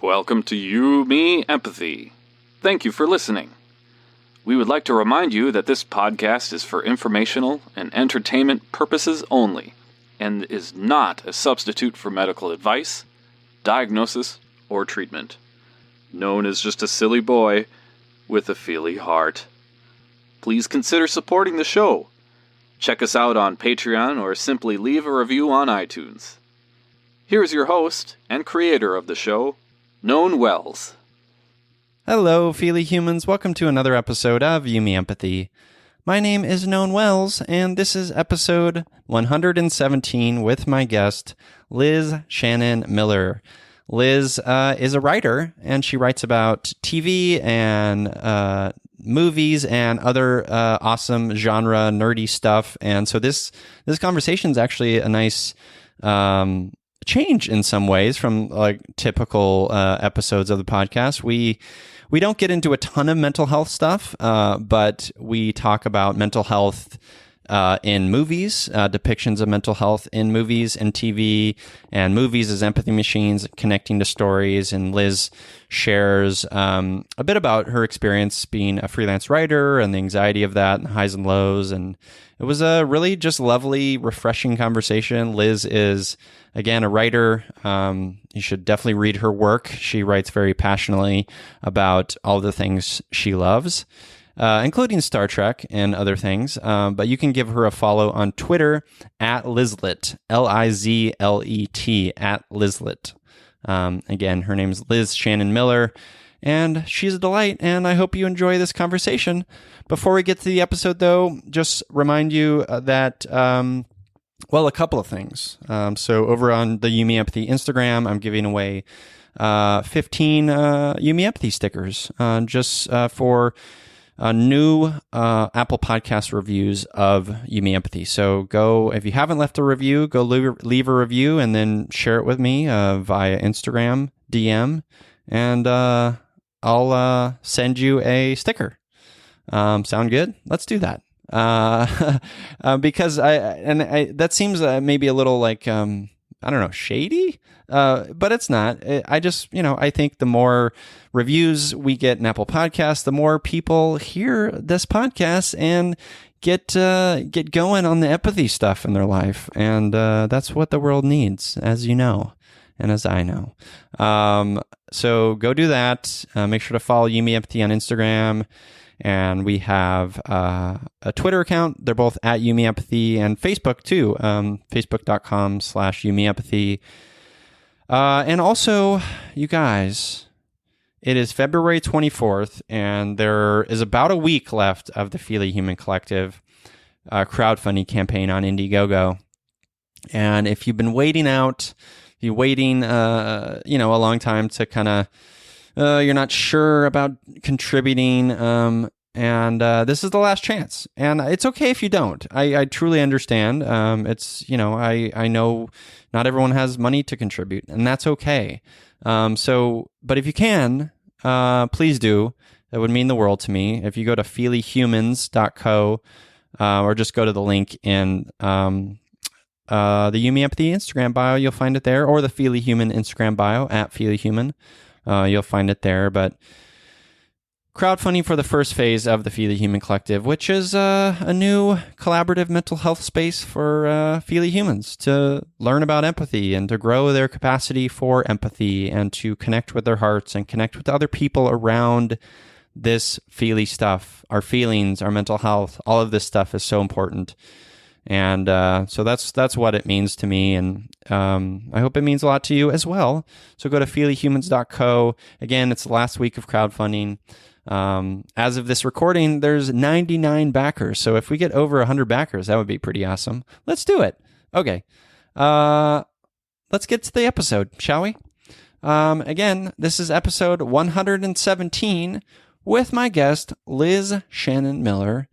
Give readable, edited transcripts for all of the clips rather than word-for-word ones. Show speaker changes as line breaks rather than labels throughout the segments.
Welcome to You, Me, Empathy. Thank you for listening. We would like to remind you that this podcast is for informational and entertainment purposes only, and is not a substitute for medical advice, diagnosis, or treatment. Known as just a silly boy with a feely heart. Please consider supporting the show. Check us out on Patreon or simply leave a review on iTunes. Here's your host and creator of the show, Known Wells.
Hello, Feely Humans. Welcome to another episode of You, Me, Empathy. My name is Known Wells, and this is episode 117 with my guest, Liz Shannon Miller. Liz is a writer, and she writes about TV and movies and other awesome genre nerdy stuff. And so this conversation is actually a nice change in some ways from like typical episodes of the podcast. We don't get into a ton of mental health stuff, but we talk about mental health in movies, depictions of mental health in movies and TV, and movies as empathy machines connecting to stories. And Liz shares a bit about her experience being a freelance writer and the anxiety of that and highs and lows. And it was a really just lovely, refreshing conversation. Liz is, again, a writer. You should definitely read her work. She writes very passionately about all the things she loves, including Star Trek and other things. But you can give her a follow on Twitter at Lizlet, Lizlet, at Lizlet. Again, her name is Liz Shannon Miller, and she's a delight, and I hope you enjoy this conversation. Before we get to the episode, though, just remind you that, a couple of things. So over on the You, Me, Empathy Instagram, I'm giving away 15 You, Me, Empathy stickers just for new Apple Podcast reviews of You, Me, Empathy. So go, if you haven't left a review, go leave a review and then share it with me via Instagram DM, and I'll send you a sticker. Sound good? Let's do that. Because that seems maybe a little like, I don't know, shady, but it's not. I just, I think the more reviews we get in Apple Podcasts, the more people hear this podcast and get going on the empathy stuff in their life. And that's what the world needs, as you know, and as I know. So go do that. Make sure to follow You, Me, Empathy on Instagram. And we have a Twitter account. They're both at You, Me, Empathy, and Facebook too. Facebook.com/You, Me, Empathy. And also, you guys, it is February 24th, and there is about a week left of the Feely Human Collective crowdfunding campaign on Indiegogo. And if you've been waiting out, you're waiting, a long time to kind of, you're not sure about contributing, and this is the last chance. And it's okay if you don't. I truly understand. It's, I know not everyone has money to contribute, and that's okay. But if you can, please do. That would mean the world to me. If you go to feelyhumans.co, or just go to the link in the You, Me, Empathy Instagram bio, you'll find it there, or the Feely Human Instagram bio at Feely Human. You'll find it there. But crowdfunding for the first phase of the Feely Human Collective, which is a new collaborative mental health space for Feely humans to learn about empathy and to grow their capacity for empathy and to connect with their hearts and connect with other people around this Feely stuff. Our feelings, our mental health, all of this stuff is so important. And so that's what it means to me, and I hope it means a lot to you as well. So go to feelyhumans.co. Again, it's the last week of crowdfunding. As of this recording, there's 99 backers. So if we get over 100 backers, that would be pretty awesome. Let's do it. Okay. Let's get to the episode, shall we? Again, this is episode 117 with my guest, Liz Shannon Miller.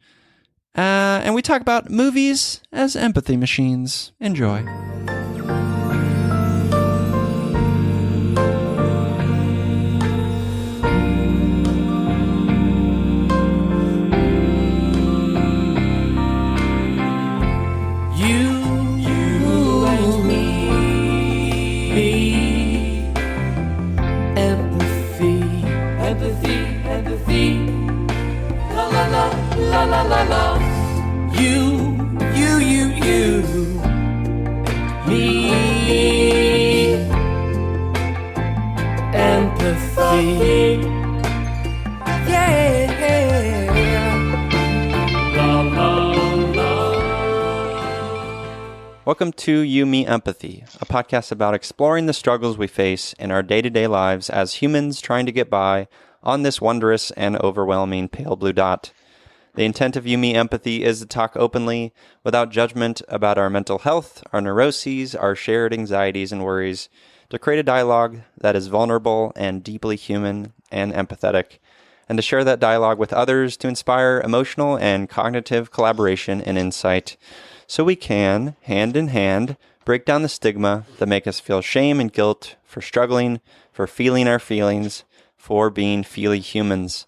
And we talk about movies as empathy machines. Enjoy.
You and me.
empathy. Yeah. Welcome to You, Me, Empathy, a podcast about exploring the struggles we face in our day-to-day lives as humans trying to get by on this wondrous and overwhelming pale blue dot. The intent of You, Me, Empathy is to talk openly, without judgment, about our mental health, our neuroses, our shared anxieties and worries, to create a dialogue that is vulnerable and deeply human and empathetic, and to share that dialogue with others to inspire emotional and cognitive collaboration and insight, so we can, hand in hand, break down the stigma that make us feel shame and guilt for struggling, for feeling our feelings, for being feely humans.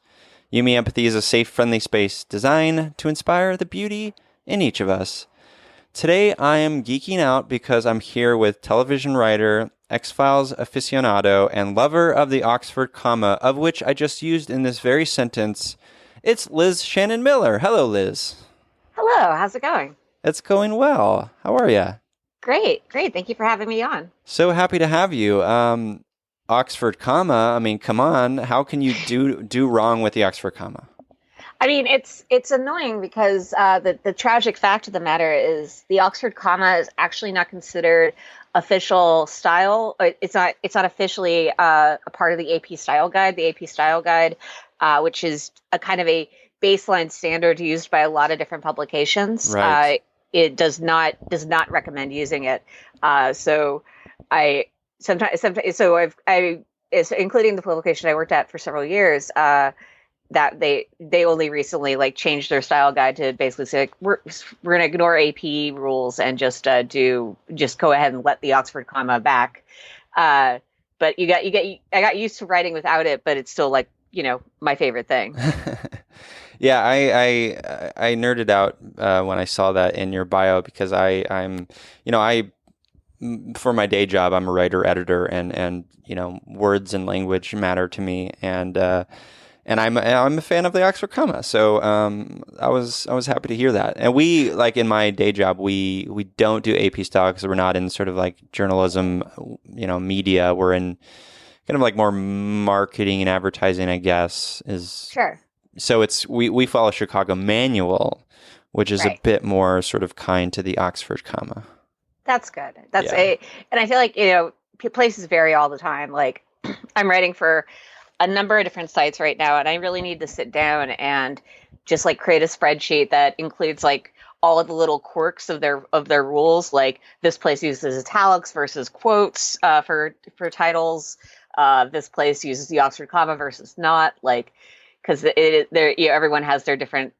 You, Me, Empathy is a safe, friendly space designed to inspire the beauty in each of us. Today, I am geeking out because I'm here with television writer, X-Files aficionado, and lover of the Oxford comma, of which I just used in this very sentence. It's Liz Shannon Miller. Hello, Liz.
Hello, how's it going?
It's going well. How are you?
Great. Thank you for having me on.
So happy to have you. Oxford comma, I mean, come on. How can you do wrong with the Oxford comma?
I mean, it's annoying because the tragic fact of the matter is the Oxford comma is actually not considered official style. It's not officially a part of the AP Style Guide. The AP Style Guide, which is a kind of a baseline standard used by a lot of different publications.
Right.
It does not recommend using it. So I sometimes so including the publication I worked at for several years. That they only recently changed their style guide to basically say we're going to ignore AP rules and just go ahead and let the Oxford comma back. But I got used to writing without it, but it's still my favorite thing.
Yeah, I nerded out when I saw that in your bio because I'm for my day job I'm a writer editor and words and language matter to me and I'm a fan of the Oxford comma, so I was happy to hear that. And we in my day job we don't do AP style because we're not in sort of journalism, media. We're in kind of more marketing and advertising, I guess.
Sure.
So we follow Chicago Manual, which is a bit more sort of kind to the Oxford comma.
That's good. And I feel like places vary all the time. I'm writing for a number of different sites right now, and I really need to sit down and just create a spreadsheet that includes all of the little quirks of their rules. Like this place uses italics versus quotes for titles. This place uses the Oxford comma versus not. Because everyone has their different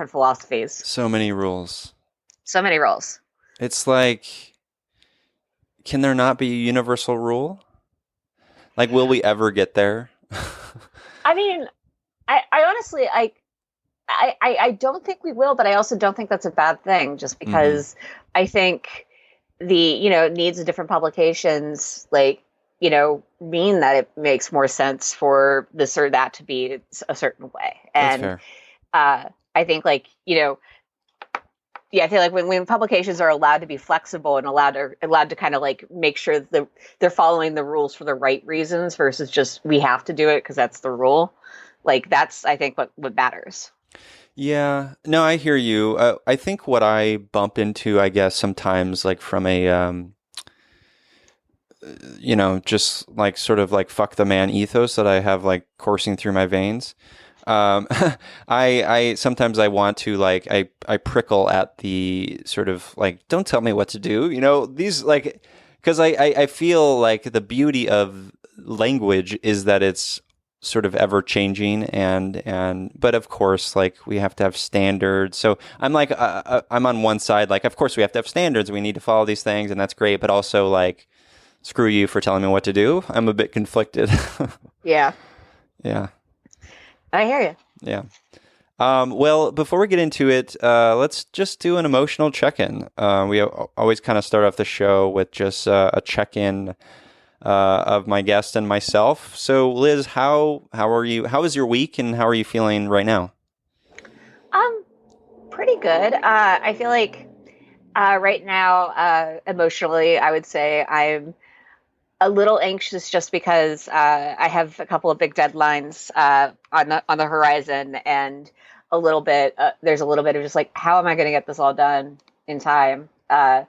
philosophies.
So many rules.
It's
can there not be a universal rule? Will we ever get there?
I mean, I honestly, I don't think we will, but I also don't think that's a bad thing. Just because I think the needs of different publications mean that it makes more sense for this or that to be a certain way. And
that's fair.
I think I feel when publications are allowed to be flexible and allowed to kind of make sure that they're following the rules for the right reasons versus just we have to do it because that's the rule. That's I think what matters.
Yeah, no, I hear you. I think what I bump into, I guess, sometimes from a just sort of fuck the man ethos that I have coursing through my veins. I sometimes I want to I prickle at the sort of don't tell me what to do. These because I feel the beauty of language is that it's sort of ever changing but of course we have to have standards. So I'm I'm on one side of course we have to have standards. We need to follow these things and that's great. But also screw you for telling me what to do. I'm a bit conflicted.
Yeah.
Yeah.
I hear you.
Yeah. Well, before we get into it, let's just do an emotional check-in. We always kind of start off the show with just a check-in of my guest and myself. So, Liz, how are you? How is your week, and how are you feeling right now?
Pretty good. I feel right now, emotionally, I would say I'm a little anxious just because I have a couple of big deadlines on the horizon, and there's a little bit of just like, how am I going to get this all done in time? And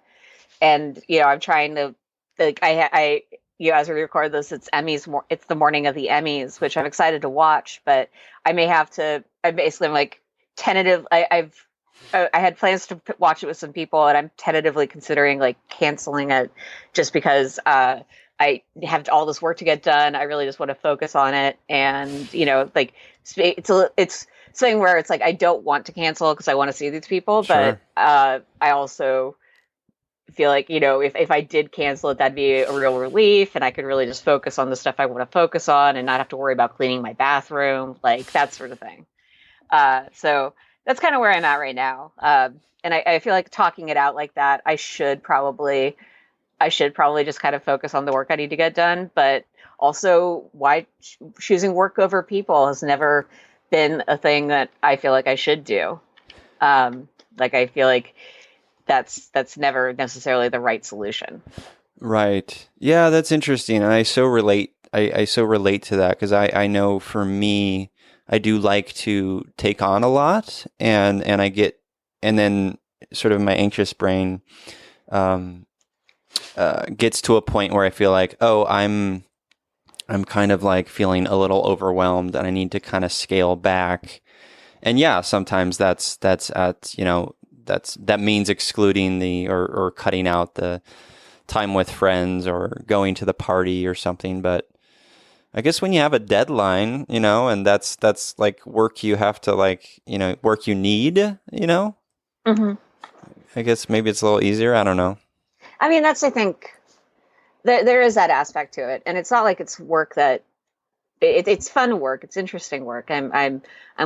I'm trying to, like, as we record this, it's it's the morning of the Emmys, which I'm excited to watch, but I may have to. I'm like tentative. I had plans to watch it with some people, and I'm tentatively considering like canceling it just because I have all this work to get done. I really just want to focus on it, and like it's something where it's like I don't want to cancel because I want to see these people,
Sure.
but I also feel like if I did cancel it, that'd be a real relief, and I could really just focus on the stuff I want to focus on and not have to worry about cleaning my bathroom, like that sort of thing. So that's kind of where I'm at right now. And I feel like talking it out like that, I should probably just kind of focus on the work I need to get done. But also, why choosing work over people has never been a thing that I feel like I should do. Like I feel like that's never necessarily the right solution.
Right. Yeah, that's interesting. And I so relate. I so relate to that because I know for me, I do like to take on a lot, and then sort of my anxious brain gets to a point where I feel like, oh, I'm kind of like feeling a little overwhelmed, and I need to kind of scale back. And yeah, sometimes that means excluding or cutting out the time with friends or going to the party or something. But I guess when you have a deadline, and that's like work you have to work you need,
Mm-hmm.
I guess maybe it's a little easier. I don't know.
I mean, I think there is that aspect to it, and it's not like it's work that it's fun work. It's interesting work. I'm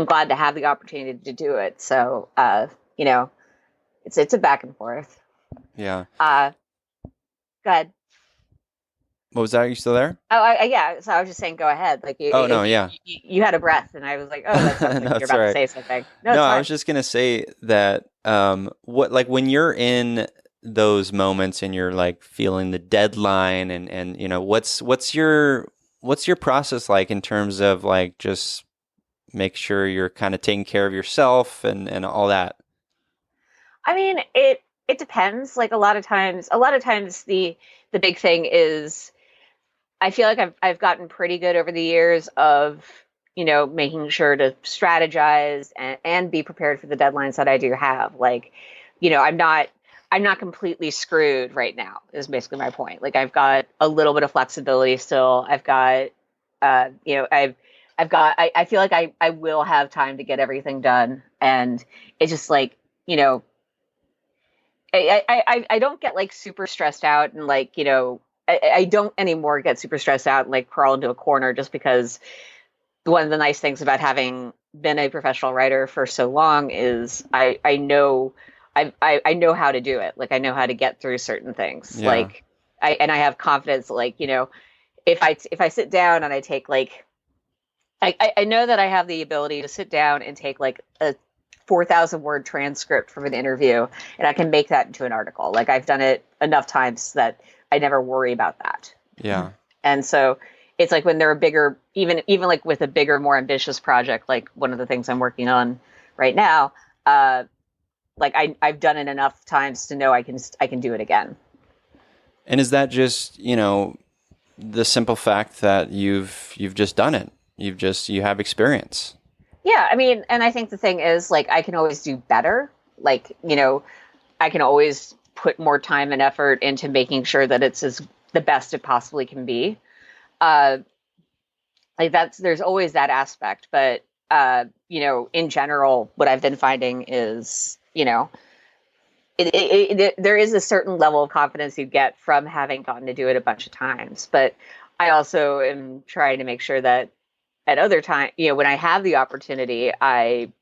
glad to have the opportunity to do it. So, it's a back and forth.
Yeah.
Go ahead.
What was that? Are you still there?
Oh, yeah. So I was just saying, go ahead. Like, you had a breath, and I was like, oh, that sounds like you're about to say something.
No, I was just gonna say that when you're in those moments and you're like feeling the deadline, and what's your process like in terms of like just make sure you're kind of taking care of yourself and all that?
I mean, it depends. Like a lot of times the big thing is, I feel like I've gotten pretty good over the years of, making sure to strategize and be prepared for the deadlines that I do have. Like, I'm not completely screwed right now is basically my point. Like I've got a little bit of flexibility still. I've got, I feel like I will have time to get everything done. And it's just like, I don't get like super stressed out and like, I don't anymore get super stressed out and like crawl into a corner just because one of the nice things about having been a professional writer for so long is I know how to do it. Like I know how to get through certain things.
Yeah.
Like I have confidence. Like, if I sit down and I take like, I know that I have the ability to sit down and take like a 4,000 word transcript from an interview, and I can make that into an article. Like I've done it enough times that I never worry about that.
Yeah.
And so it's like when there are bigger, even like with a bigger, more ambitious project, like one of the things I'm working on right now, like I've done it enough times to know I can do it again.
And is that just, the simple fact that you've just done it? You have experience.
Yeah, I mean, and I think the thing is, like, I can always do better. Like, I can always put more time and effort into making sure that it's the best it possibly can be. Like there's always that aspect, but in general, what I've been finding is, there is a certain level of confidence you get from having gotten to do it a bunch of times. But I also am trying to make sure that at other times, when I have the opportunity, I,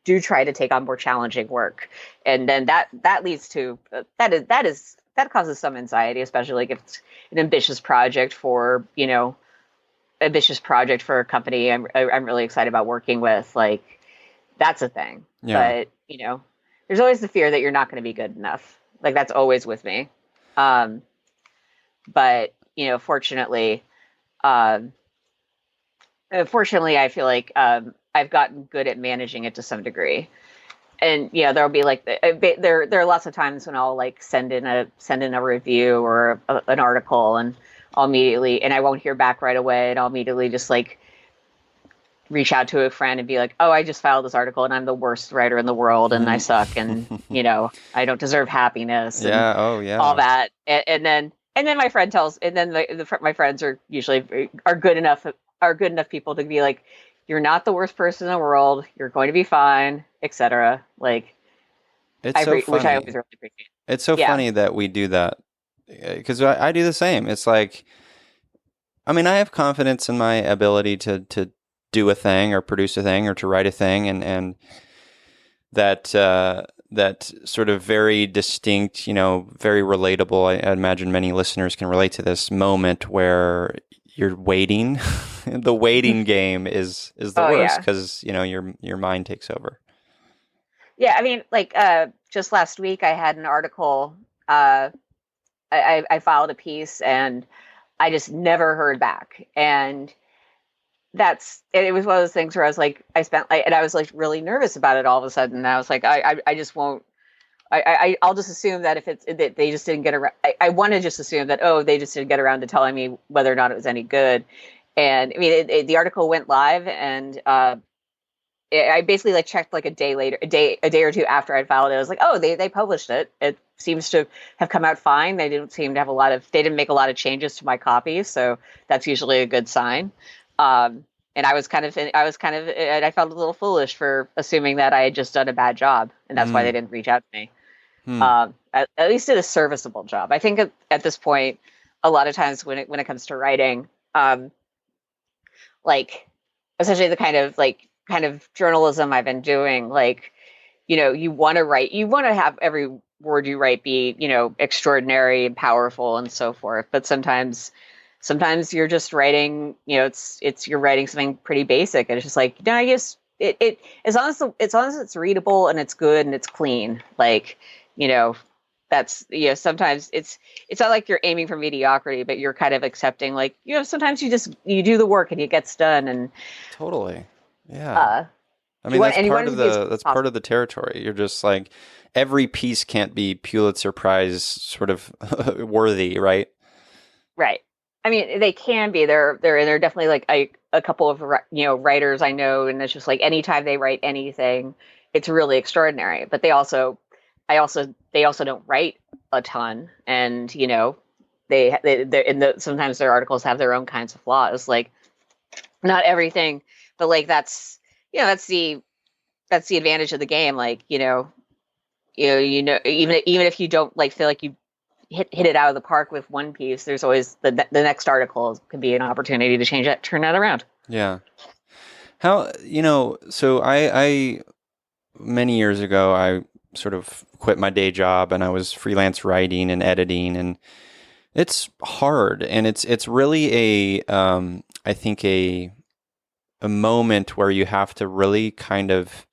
do try to take on more challenging work. And then that leads to, that causes some anxiety, especially like if it's an ambitious project for a company I'm really excited about working with. Like that's a thing.
Yeah.
But, there's always the fear that you're not going to be good enough. Like that's always with me. But fortunately, I feel like I've gotten good at managing it to some degree. And there'll be like there are lots of times when I'll like send in a review or an article, and I won't hear back right away, and I'll immediately just like reach out to a friend and be like, oh, I just filed this article and I'm the worst writer in the world and I suck, and I don't deserve happiness.
Yeah.
And all that. And then my friend tells, and then my friends are usually good enough people to be like, you're not the worst person in the world. You're going to be fine, etc. Like,
it's so funny.
Which I always really appreciate.
It's so funny that we do that, because I do the same. It's like, I mean, I have confidence in my ability to do a thing or produce a thing or to write a thing, and that sort of very distinct, very relatable. I imagine many listeners can relate to this moment where you're waiting. The waiting game is the worst, because your mind takes over.
Yeah, I mean, like just last week I had an article. I filed a piece and I just never heard back, and it was one of those things where I was like, I was like really nervous about it all of a sudden. And I was like, I just won't. I'll just assume that that they just didn't get around. I want to just assume that, they just didn't get around to telling me whether or not it was any good. And I mean, the article went live, and I basically like checked like a day or two after I'd filed it. I was like, they published it. It seems to have come out fine. They didn't seem to have they didn't make a lot of changes to my copy, so that's usually a good sign. And I felt a little foolish for assuming that I had just done a bad job, and that's why they didn't reach out to me. At least did a serviceable job. I think at this point, a lot of times when it comes to writing, like essentially the kind of journalism I've been doing, like, you want to have every word you write be, extraordinary and powerful and so forth. But sometimes you're just writing, you're writing something pretty basic, and it's just like, no, I guess it as long as it's readable and it's good and it's clean, like, that's, sometimes it's not like you're aiming for mediocrity, but you're kind of accepting, like, sometimes you do the work and it gets done. And
totally. Yeah. I mean, that's part of the territory. You're just like, every piece can't be Pulitzer Prize sort of worthy, right?
Right. I mean, they can be. They're definitely like a couple of writers I know, and it's just like anytime they write anything, it's really extraordinary. But they also don't write a ton, and sometimes their articles have their own kinds of flaws. Like, not everything, but like that's the advantage of the game. Like, even if you don't like feel like you hit it out of the park with one piece, there's always the next article can be an opportunity to turn that around.
Yeah. How, so I many years ago, I sort of quit my day job and I was freelance writing and editing, and it's hard. And it's really I think a moment where you have to really kind of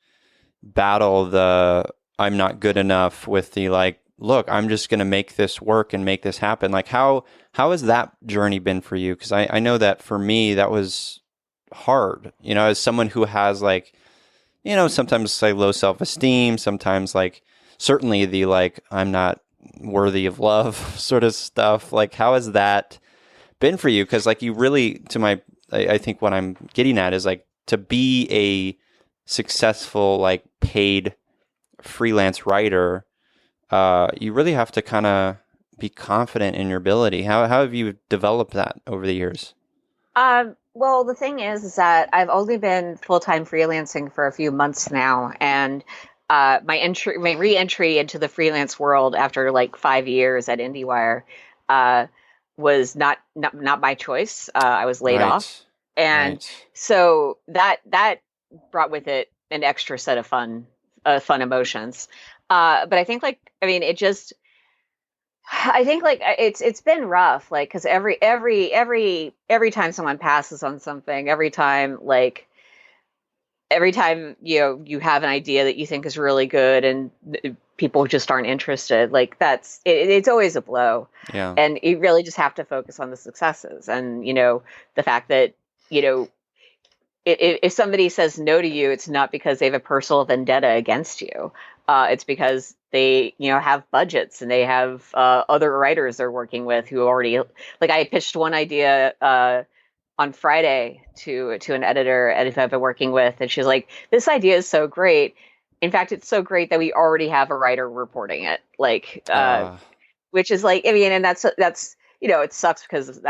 battle the I'm not good enough with the like, look, I'm just going to make this work and make this happen. Like, how has that journey been for you? Because I know that for me, that was hard, as someone who has like, sometimes like low self-esteem, sometimes like certainly the like, I'm not worthy of love sort of stuff. Like, how has that been for you? Because like you really, I think what I'm getting at is like, to be a successful, like paid freelance writer, you really have to kind of be confident in your ability. How have you developed that over the years?
Well, the thing is that I've only been full-time freelancing for a few months now, and my re-entry into the freelance world after like 5 years at IndieWire was not my choice. I was laid off, and so that brought with it an extra set of fun emotions. But I think it's been rough, like, because every time someone passes on something, every time like every time you have an idea that you think is really good and people just aren't interested, like it's always a blow.
Yeah.
And you really just have to focus on the successes, and the fact that you know if somebody says no to you, it's not because they have a personal vendetta against you. It's because they have budgets and they have other writers they're working with who already, like, I pitched one idea on Friday to an editor and who I've been working with, and she's like, "This idea is so great. In fact, it's so great that we already have a writer reporting it." Like, which is like, I mean, and that's it sucks because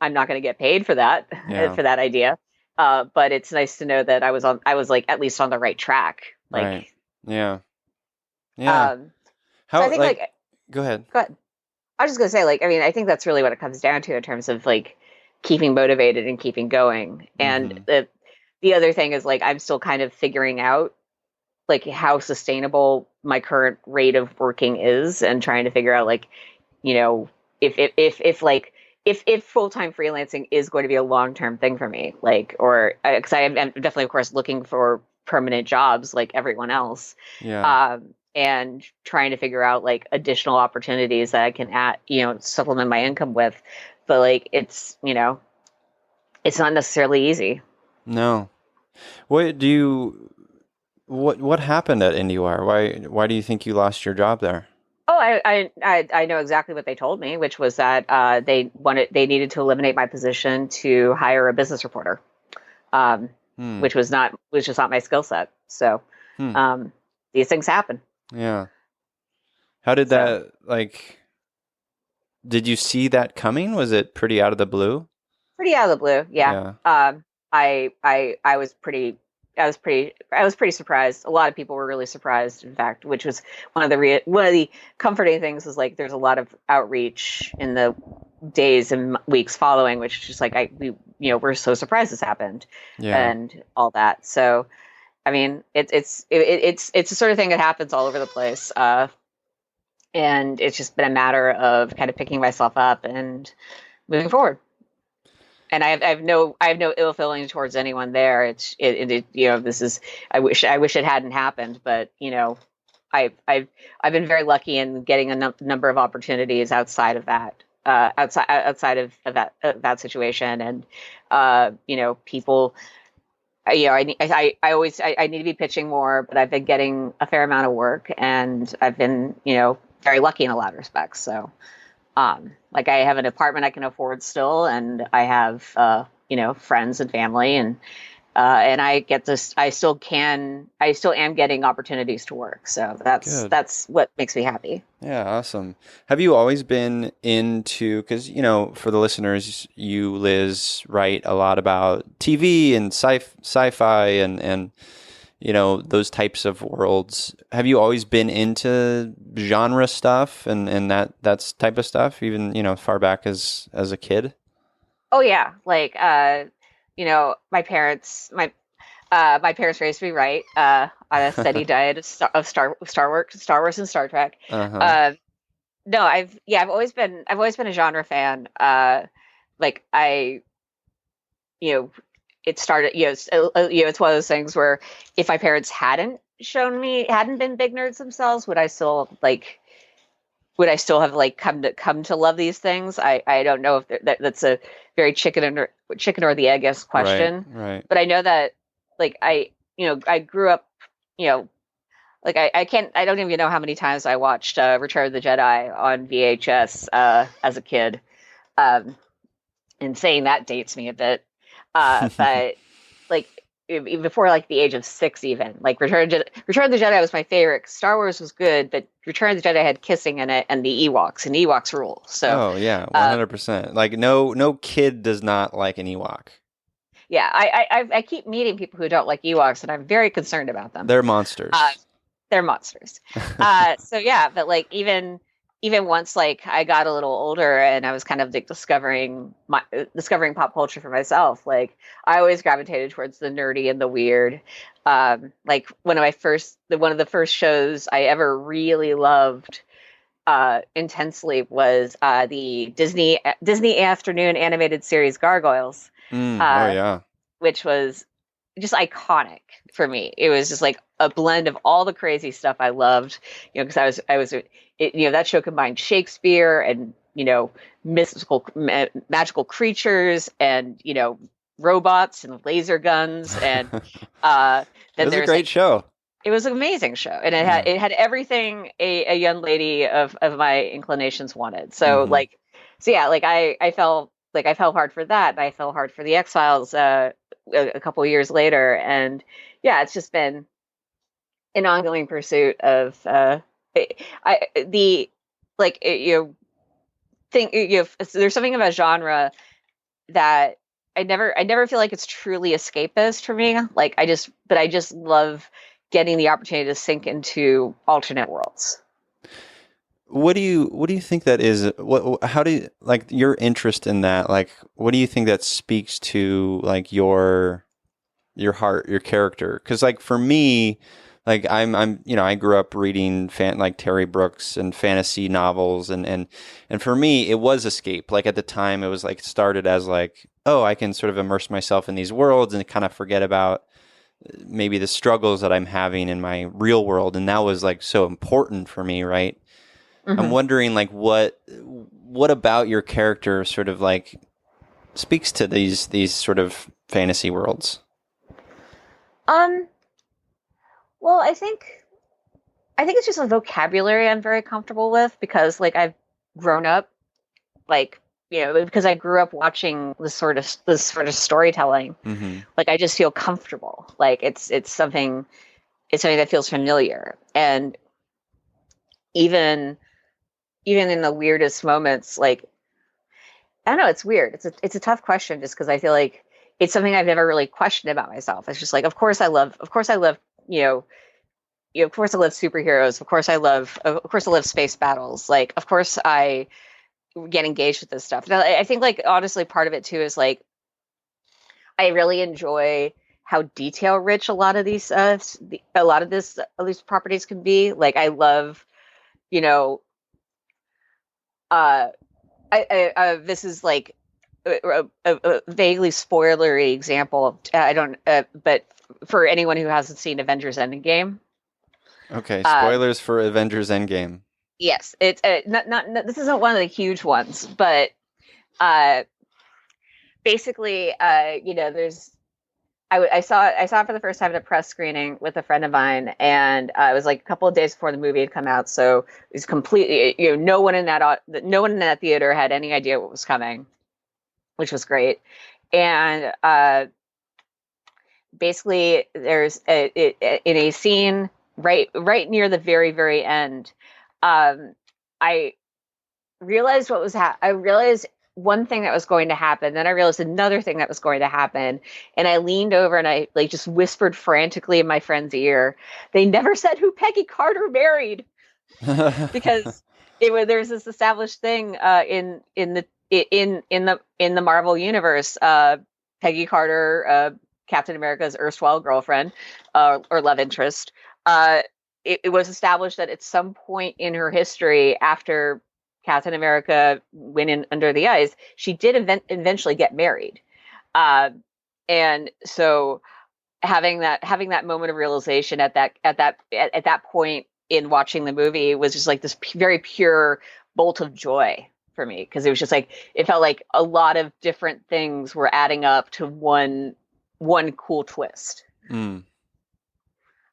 I'm not going to get paid for that for that idea. But it's nice to know that I was like at least on the right track. Like,
right. Yeah. Yeah.
So I think
go ahead.
Go ahead. I was just gonna say, like, I mean, I think that's really what it comes down to in terms of like keeping motivated and keeping going. And the other thing is, like, I'm still kind of figuring out like how sustainable my current rate of working is, and trying to figure out, like, if full-time freelancing is going to be a long-term thing for me, like, or because I'm definitely, of course, looking for permanent jobs like everyone else.
Yeah.
And trying to figure out like additional opportunities that I can add, supplement my income with. But like, it's not necessarily easy.
No. What happened at IndieWire? Why do you think you lost your job there?
Oh, I know exactly what they told me, which was that they needed to eliminate my position to hire a business reporter, which was not my skill set. So these things happen.
Yeah. How did that, like, did you see that coming? Was it pretty out of the blue?
Pretty out of the blue, yeah. I was pretty surprised. A lot of people were really surprised, in fact, which was one of the comforting things was, like, there's a lot of outreach in the days and weeks following, which is just like, we're so surprised this happened, and all that. So, I mean, it's the sort of thing that happens all over the place, and it's just been a matter of kind of picking myself up and moving forward. And I have no ill feeling towards anyone there. This is, I wish it hadn't happened, but I've been very lucky in getting a number of opportunities outside of that, outside of that situation, and people. I need to be pitching more, but I've been getting a fair amount of work, and I've been, very lucky in a lot of respects. So, like, I have an apartment I can afford still, and I have, friends and family, and I get this, I still am getting opportunities to work. So that's what makes me happy.
Yeah. Awesome. Have you always been into, because, for the listeners, you, Liz, write a lot about TV and sci-fi and those types of worlds. Have you always been into genre stuff and that's type of stuff, even, far back as a kid?
Oh yeah. Like, my parents raised me right, on a steady diet of Star Wars and Star Trek. No, I've always been a genre fan. Like, it started, it's one of those things where if my parents hadn't been big nerds themselves, would I still have like come to love these things? I don't know if that's a very chicken or the egg question.
Right.
But I know that, like, I grew up, like, I don't even know how many times I watched Return of the Jedi on VHS as a kid. And saying that dates me a bit. But like, before like the age of 6, even, like, Return of the Jedi was my favorite. Star Wars was good, but Return of the Jedi had kissing in it and the Ewoks, and Ewoks rule. So,
oh yeah, 100%. Like, no kid does not like an Ewok.
Yeah, I keep meeting people who don't like Ewoks, and I'm very concerned about them.
They're monsters.
They're monsters. So yeah, but like, even once, like, I got a little older and I was kind of like discovering pop culture for myself, like, I always gravitated towards the nerdy and the weird. Like, one of the first shows I ever really loved intensely was the Disney afternoon animated series Gargoyles.
Oh yeah,
which was just iconic for me. It was just like a blend of all the crazy stuff I loved, because that show combined Shakespeare and, magical creatures and, robots and laser guns. And
It
then
was a
there's
great show.
it was an amazing show. And it had everything a young lady of my inclinations wanted. So I fell hard for that. And I fell hard for the X-Files, a couple of years later, and it's just been an ongoing pursuit of there's something about genre that I never feel like it's truly escapist for me. But I just love getting the opportunity to sink into alternate worlds.
What do you think that is? How do you, like, your interest in that? Like, what do you think that speaks to, like, your heart, your character? Because, like, for me, like, I grew up reading like Terry Brooks and fantasy novels, and for me, it was escape. Like, at the time, it was like started as like, oh, I can sort of immerse myself in these worlds and kind of forget about maybe the struggles that I'm having in my real world, and that was like so important for me, right? Mm-hmm. I'm wondering, like, what about your character sort of like speaks to these sort of fantasy worlds?
Well, I think it's just a vocabulary I'm very comfortable with, because like I've grown up, like, because I grew up watching this sort of storytelling. Mm-hmm. Like, I just feel comfortable. Like it's something that feels familiar. And even in the weirdest moments, like, I don't know, it's weird. It's a tough question, just because I feel like it's something I've never really questioned about myself. It's just like, of course I love, of course I love superheroes. Of course I love space battles. Like, of course I get engaged with this stuff. Now, I think, like, honestly, part of it too is like, I really enjoy how detail rich a lot of these properties can be. Like, I love, this is like a vaguely spoilery example. I don't, but for anyone who hasn't seen Avengers Endgame.
Okay, spoilers for Avengers Endgame.
Yes, it's not this isn't one of the huge ones, but basically, there's. I saw it for the first time at a press screening with a friend of mine, and it was like a couple of days before the movie had come out. So it was completely, no one in that theater had any idea what was coming, which was great. And basically, there's in a scene right near the very, very end, I realized I realized one thing that was going to happen. Then I realized another thing that was going to happen. And I leaned over and I like just whispered frantically in my friend's ear, "They never said who Peggy Carter married." Because there's this established thing in the Marvel universe. Peggy Carter, Captain America's erstwhile girlfriend, or love interest. It was established that at some point in her history, after Captain America went in under the ice, she did eventually get married. And so having that moment of realization at that point in watching the movie was just like this very pure bolt of joy for me, because it was just like, it felt like a lot of different things were adding up to one cool twist. Mm.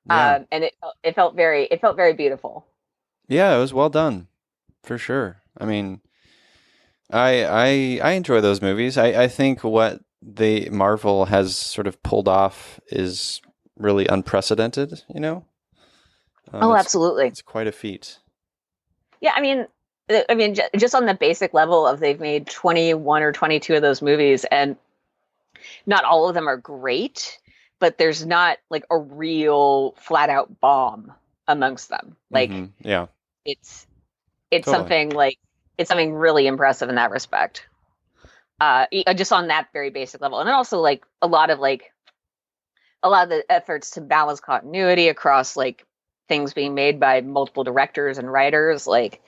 Yeah. And it felt very beautiful.
Yeah, it was well done, for sure. I mean, I enjoy those movies. I think what Marvel has sort of pulled off is really unprecedented,
Absolutely.
It's quite a feat.
Yeah, I mean, just on the basic level of, they've made 21 or 22 of those movies, and not all of them are great, but there's not like a real flat out bomb amongst them. Like,
yeah,
it's totally. It's something really impressive in that respect. Just on that very basic level. And then also like a lot of the efforts to balance continuity across like things being made by multiple directors and writers. Like,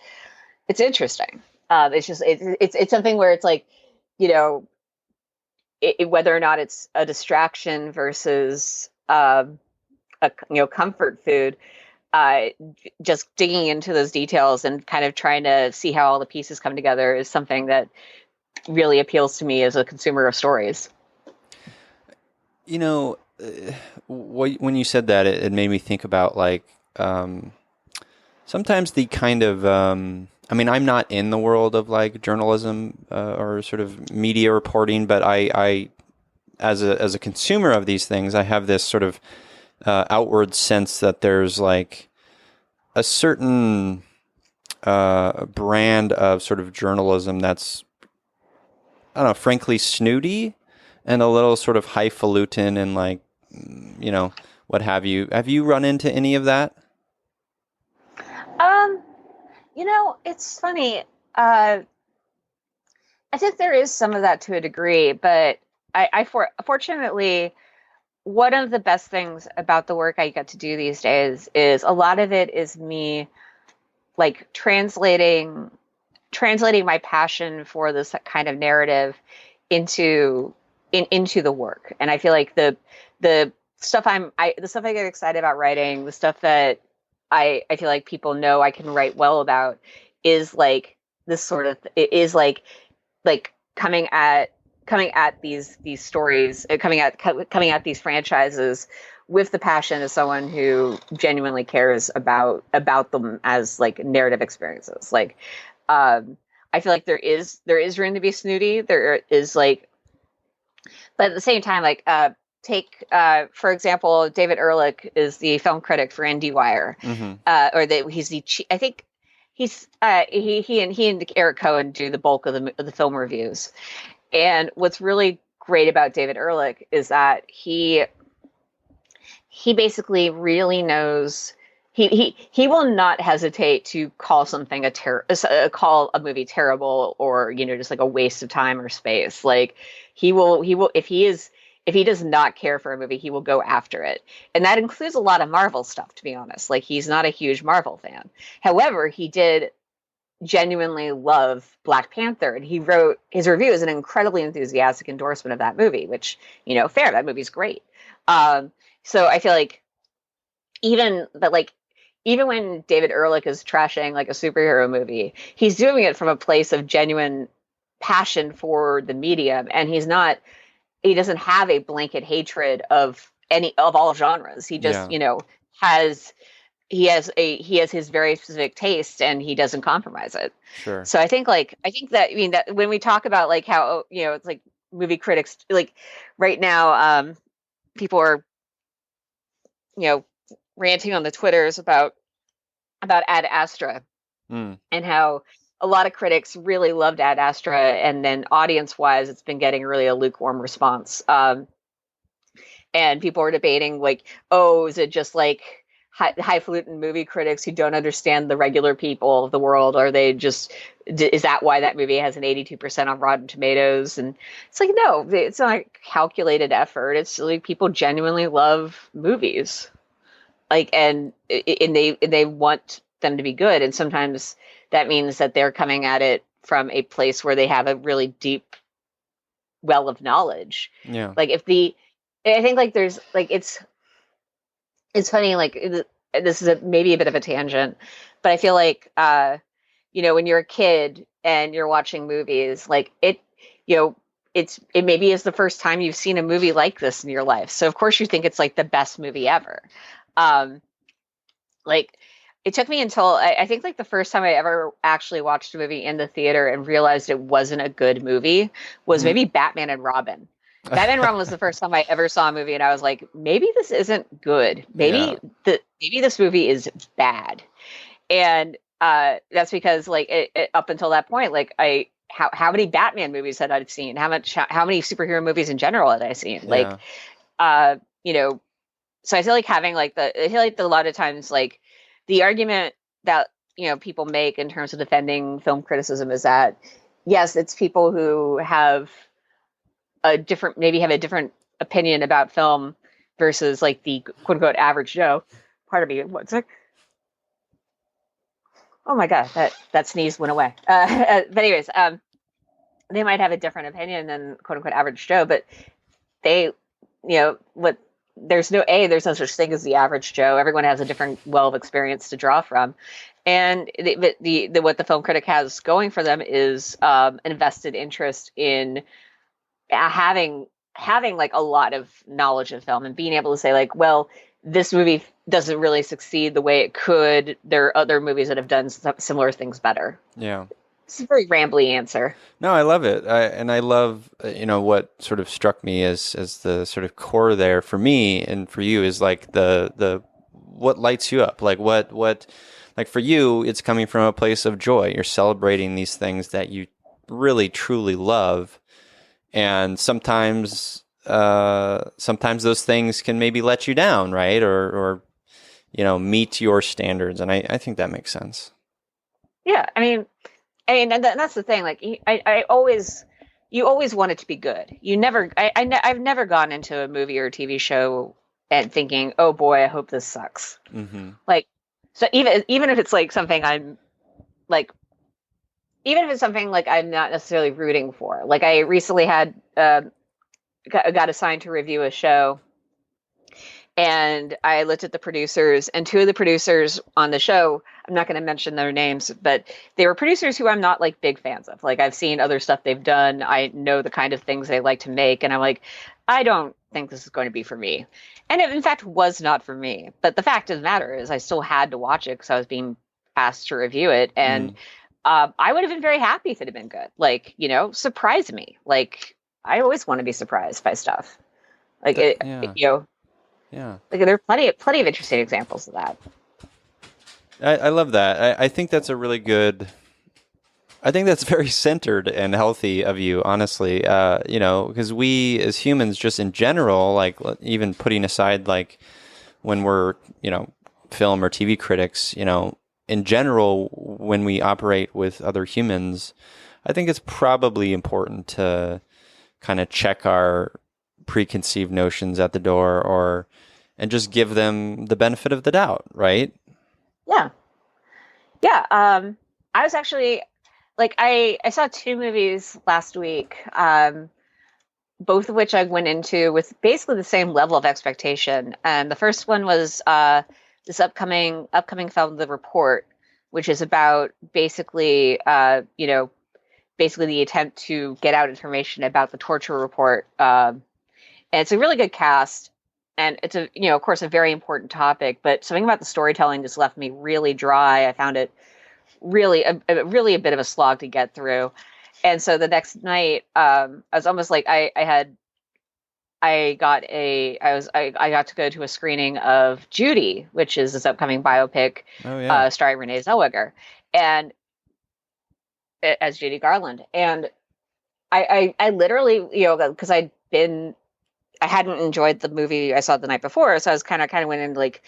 it's interesting. It's something where it's like, whether or not it's a distraction versus a comfort food, just digging into those details and kind of trying to see how all the pieces come together is something that really appeals to me as a consumer of stories.
You know, when you said that, it made me think about like sometimes the kind of I mean, I'm not in the world of like journalism or sort of media reporting, but I as a consumer of these things, I have this sort of outward sense that there's like a certain brand of sort of journalism that's, I don't know, frankly snooty and a little sort of highfalutin and like, you know, what have you. Have you run into any of that?
It's funny. I think there is some of that to a degree, but fortunately, one of the best things about the work I get to do these days is a lot of it is me like translating my passion for this kind of narrative into the work. And I feel like the stuff the stuff I get excited about writing, the stuff that I feel like people know I can write well about is like this sort of, it is like coming at these stories, coming at these franchises with the passion of someone who genuinely cares about them as like narrative experiences. Like, I feel like there is room to be snooty. There is like, but at the same time, like, take for example, David Ehrlich is the film critic for IndieWire, he's the I think he's he and Eric Cohen do the bulk of the film reviews. And what's really great about David Ehrlich is that he basically really knows. He will not hesitate to call something call a movie terrible, or just like a waste of time or space. Like he will if he does not care for a movie, he will go after it. And that includes a lot of Marvel stuff, to be honest. Like he's not a huge Marvel fan. However, he did genuinely love Black Panther, and he wrote his review as an incredibly enthusiastic endorsement of that movie, which, fair, that movie's great. So I feel like even when David Ehrlich is trashing like a superhero movie, he's doing it from a place of genuine passion for the medium, and he doesn't have a blanket hatred of all genres. He just, he has his very specific taste, and he doesn't compromise it.
Sure.
So I think that when we talk about like how, it's like movie critics, like right now, people are, ranting on the Twitters about Ad Astra, and how a lot of critics really loved Ad Astra, and then audience wise, it's been getting really a lukewarm response. And people are debating like, oh, is it just like highfalutin movie critics who don't understand the regular people of the world? Are they just, is that why that movie has an 82% on Rotten Tomatoes? And it's like, no, it's not a calculated effort. It's like people genuinely love movies, like, and they want them to be good. And sometimes that means that they're coming at it from a place where they have a really deep well of knowledge.
Yeah.
Like I think like there's like, it's funny, like this is maybe a bit of a tangent, but I feel like, when you're a kid and you're watching movies, like it maybe is the first time you've seen a movie like this in your life. So of course you think it's like the best movie ever. Like it took me until I think like the first time I ever actually watched a movie in the theater and realized it wasn't a good movie was maybe Batman and Robin. Batman and Robin was the first time I ever saw a movie, and I was like, maybe this isn't good. Maybe this movie is bad. And that's because like up until that point, like how many Batman movies had I seen? How many superhero movies in general had I seen? Like, so I feel like a lot of times, like the argument that, people make in terms of defending film criticism is that, yes, it's people who have a different opinion about film versus like the quote unquote average Joe. Pardon me. One sec. Oh my God, that sneeze went away. But anyways, they might have a different opinion than quote unquote average Joe, but they, what there's no such thing as the average Joe. Everyone has a different well of experience to draw from. And the what the film critic has going for them is an invested interest in having like a lot of knowledge of film and being able to say like, well, this movie doesn't really succeed the way it could. There are other movies that have done similar things better.
Yeah.
It's a very rambly answer.
No, I love it. And I love, what sort of struck me as the sort of core there for me and for you is like the what lights you up. Like what like for you, it's coming from a place of joy. You're celebrating these things that you really, truly love. And sometimes those things can maybe let you down, right? Or meet your standards. And I think that makes sense.
Yeah. I mean, and that's the thing. Like you always want it to be good. I've never gone into a movie or a TV show and thinking, oh boy, I hope this sucks.
Mm-hmm.
Like, so even if it's like something I'm like, even if it's something like I'm not necessarily rooting for, like I recently had got assigned to review a show, and I looked at the producers, and two of the producers on the show, I'm not going to mention their names, but they were producers who I'm not like big fans of. Like I've seen other stuff they've done. I know the kind of things they like to make, and I'm like, I don't think this is going to be for me. And it, in fact, was not for me. But the fact of the matter is I still had to watch it because I was being asked to review it. And I would have been very happy if it had been good. Like, surprise me. Like, I always want to be surprised by stuff. Like,
Yeah.
Like there are plenty of interesting examples of that.
I love that. I think that's a really good... I think that's very centered and healthy of you, honestly. Because we as humans, just in general, like even putting aside like when we're, film or TV critics, in general, when we operate with other humans, I think it's probably important to kind of check our preconceived notions at the door and just give them the benefit of the doubt, right?
Yeah. Yeah. I was actually... Like I saw two movies last week, both of which I went into with basically the same level of expectation. And the first one was this upcoming film, The Report, which is about basically basically the attempt to get out information about the torture report. And it's a really good cast, and it's of course a very important topic. But something about the storytelling just left me really dry. I found it really a bit of a slog to get through. And so the next night, I was almost like I got to go to a screening of Judy, which is this upcoming biopic starring Renee Zellweger and as Judy Garland. And I literally, because I hadn't enjoyed the movie I saw the night before, so I was kind of went in like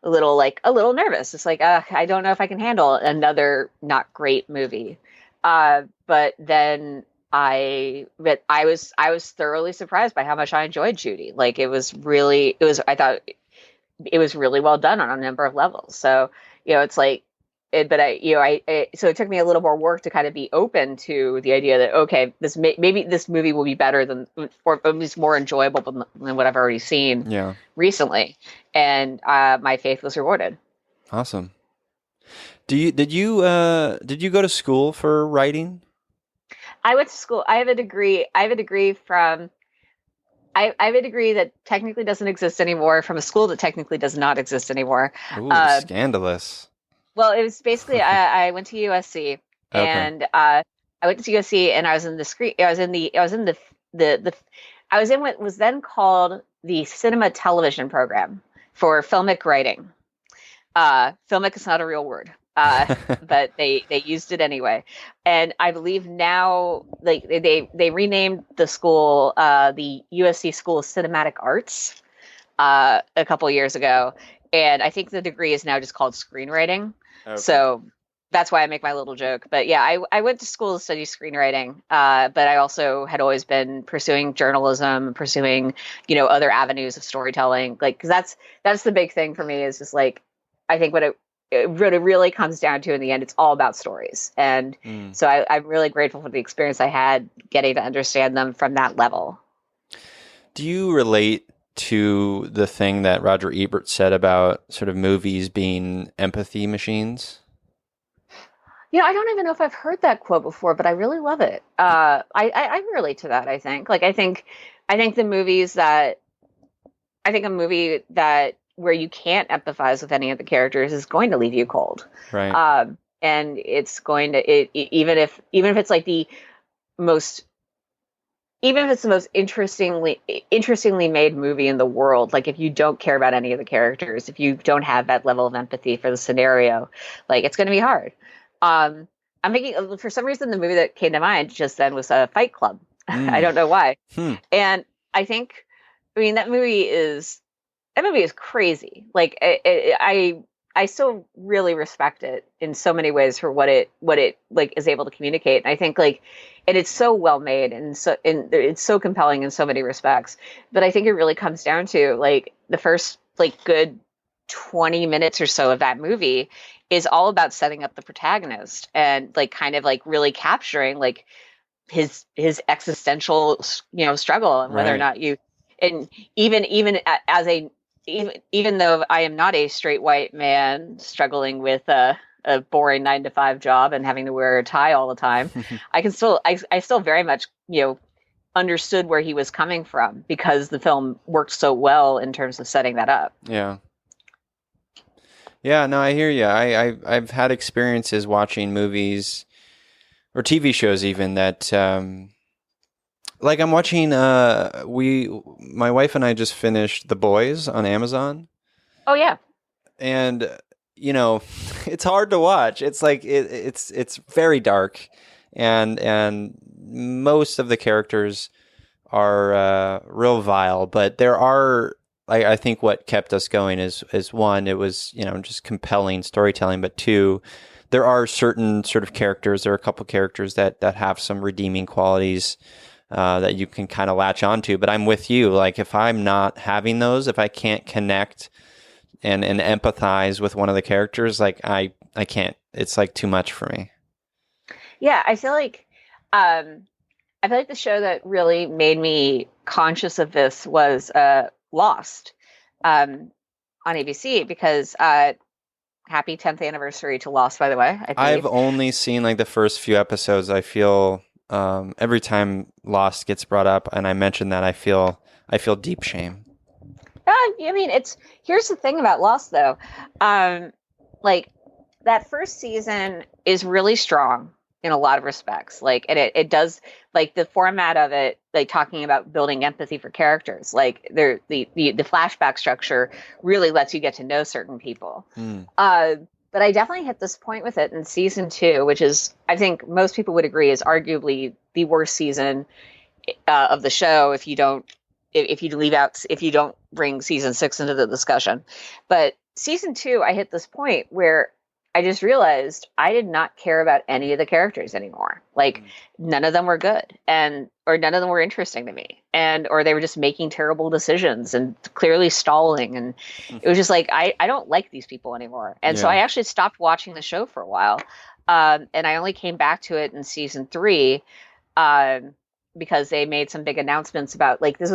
a little nervous. It's like, I don't know if I can handle another not great movie. But then I was thoroughly surprised by how much I enjoyed Judy. Like I thought it was really well done on a number of levels. So, it's like, so it took me a little more work to kind of be open to the idea that, okay, maybe this movie will be better than, or at least more enjoyable than what I've already seen recently. And my faith was rewarded.
Awesome. Did you go to school for writing?
I went to school. I have a degree that technically doesn't exist anymore from a school that technically does not exist anymore.
Ooh, scandalous.
Well, it was basically I went to USC, and I went to USC, and I was in what was then called the Cinema Television Program for filmic writing. Filmic is not a real word, but they used it anyway. And I believe now, like they renamed the school the USC School of Cinematic Arts a couple years ago, and I think the degree is now just called screenwriting. Okay. So that's why I make my little joke. But yeah, I went to school to study screenwriting, but I also had always been pursuing journalism, pursuing, other avenues of storytelling. Like, 'cause that's the big thing for me is just like, I think what it really comes down to in the end, it's all about stories. And so I'm really grateful for the experience I had getting to understand them from that level.
Do you relate to the thing that Roger Ebert said about sort of movies being empathy machines?
I don't even know if I've heard that quote before, but I really love it. I relate to that. I think the movies that I think a movie that where you can't empathize with any of the characters is going to leave you cold.
Right.
And it's going to even if it's like the most even if it's the most interestingly made movie in the world, like if you don't care about any of the characters, if you don't have that level of empathy for the scenario, like it's going to be hard. I'm thinking for some reason the movie that came to mind just then was a Fight Club. I don't know why. And I think, that movie is crazy. Like I still really respect it in so many ways for what it like is able to communicate. And I think and it's so well made and it's so compelling in so many respects. But I think it really comes down to like the first good 20 minutes or so of that movie is all about setting up the protagonist and kind of really capturing his existential struggle and whether or not you, and even though I am not a straight white man struggling with a boring 9-to-5 job and having to wear a tie all the time, I still very much understood where he was coming from because the film worked so well in terms of setting that up.
Yeah, no, I hear you. I've had experiences watching movies or TV shows even that, like I'm watching, my wife and I just finished The Boys on Amazon.
Oh yeah.
And, it's hard to watch. It's like, it's very dark and most of the characters are real vile, but there are, I think what kept us going is one, it was, just compelling storytelling, but two, there are certain sort of characters, there are a couple characters that have some redeeming qualities that you can kind of latch onto. But I'm with you. Like if I'm not having those, if I can't connect and empathize with one of the characters, like I can't, it's like too much for me.
Yeah, I feel like the show that really made me conscious of this was Lost on ABC because happy 10th anniversary to Lost, by the way.
I've only seen the first few episodes. I feel every time Lost gets brought up and I mention that, I feel deep shame.
Here's the thing about Lost though. That first season is really strong in a lot of respects. And it does the format of it, talking about building empathy for characters. The flashback structure really lets you get to know certain people. But I definitely hit this point with it in season 2, which is, I think most people would agree, is arguably the worst season of the show if you don't bring season 6 into the discussion. But season 2, I hit this point where I just realized I did not care about any of the characters anymore. None of them were good or none of them were interesting to me, or they were just making terrible decisions and clearly stalling. And it was just I don't like these people anymore. And so I actually stopped watching the show for a while. And I only came back to it in season 3, because they made some big announcements about this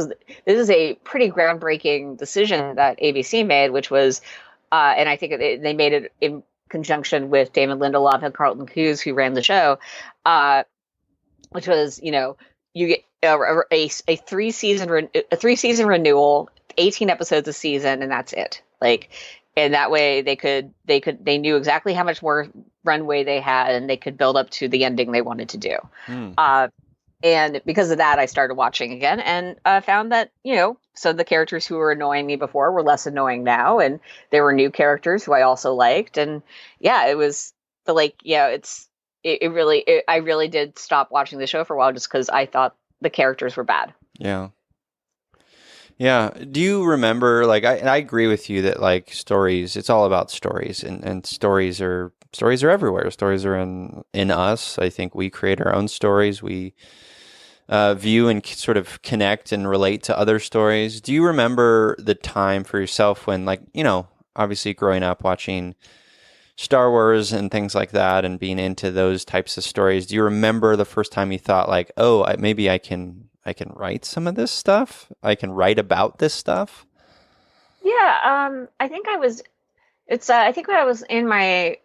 is a pretty groundbreaking decision that ABC made, which was, and I think they made it in conjunction with Damon Lindelof and Carlton Cuse, who ran the show, which was, you get a 3-season renewal, 18 episodes a season, and that's it. And that way they knew exactly how much more runway they had, and they could build up to the ending they wanted to do. And because of that, I started watching again and found that, so the characters who were annoying me before were less annoying now. And there were new characters who I also liked. And it was I really did stop watching the show for a while just because I thought the characters were bad.
Yeah. Yeah. Do you remember, I agree with you that stories, it's all about stories and stories are everywhere. Stories are in us. I think we create our own stories. We view and sort of connect and relate to other stories. Do you remember the time for yourself when, obviously growing up watching Star Wars and things like that, and being into those types of stories, do you remember the first time you thought like, oh, maybe I can write some of this stuff? I can write about this stuff?
Yeah, I think I was. I think when I was in my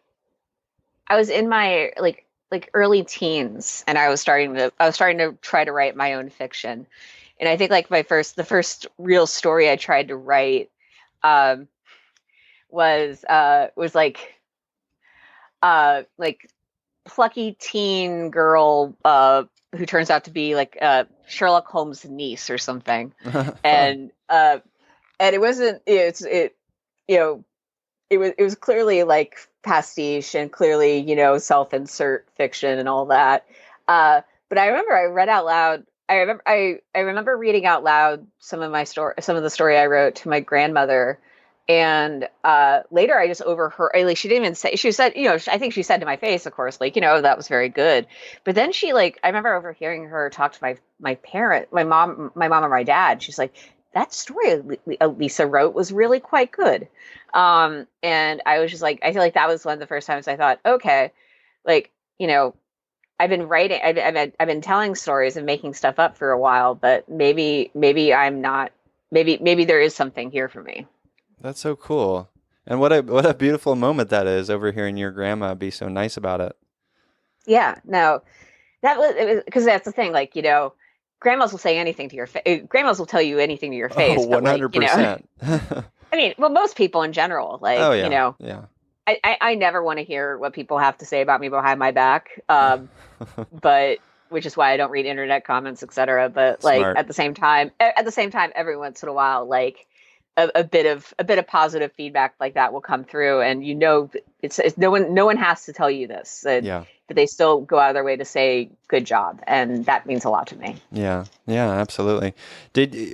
like early teens, and I was starting to try to write my own fiction, and I think like the first real story I tried to write, um, was like plucky teen girl who turns out to be like Sherlock Holmes' niece or something,
Fun.
and it wasn't you know it was clearly like pastiche and clearly self-insert fiction and all that. But I remember I read out loud. I remember reading out loud some of the story I wrote to my grandmother, and later I just overheard. Like she didn't even say. She said, I think she said to my face, of course, like that was very good. But then she like I remember overhearing her talk to my parent, my mom and my dad. She's like, that story Lisa wrote was really quite good. And I was just like, I feel like that was one of the first times I thought, okay, like, I've been writing, I've been telling stories and making stuff up for a while, but maybe I'm not, maybe there is something here for me.
That's so cool. And what a beautiful moment that is, overhearing your grandma be so nice about it.
Yeah, no, because that's the thing, like, grandmas will say anything to your face. Grandmas will tell you anything to your face,
Oh,
but like,
100%.
I mean, well, most people in general, like,
Oh, yeah. Yeah.
I never want to hear what people have to say about me behind my back. But which is why I don't read internet comments, etc. But like
Smart.
at the same time, every once in a while, like a bit of positive feedback like that will come through, and it's no one has to tell you this,
Yeah.
but they still go out of their way to say good job, and that means a lot to me.
Yeah. Yeah, absolutely.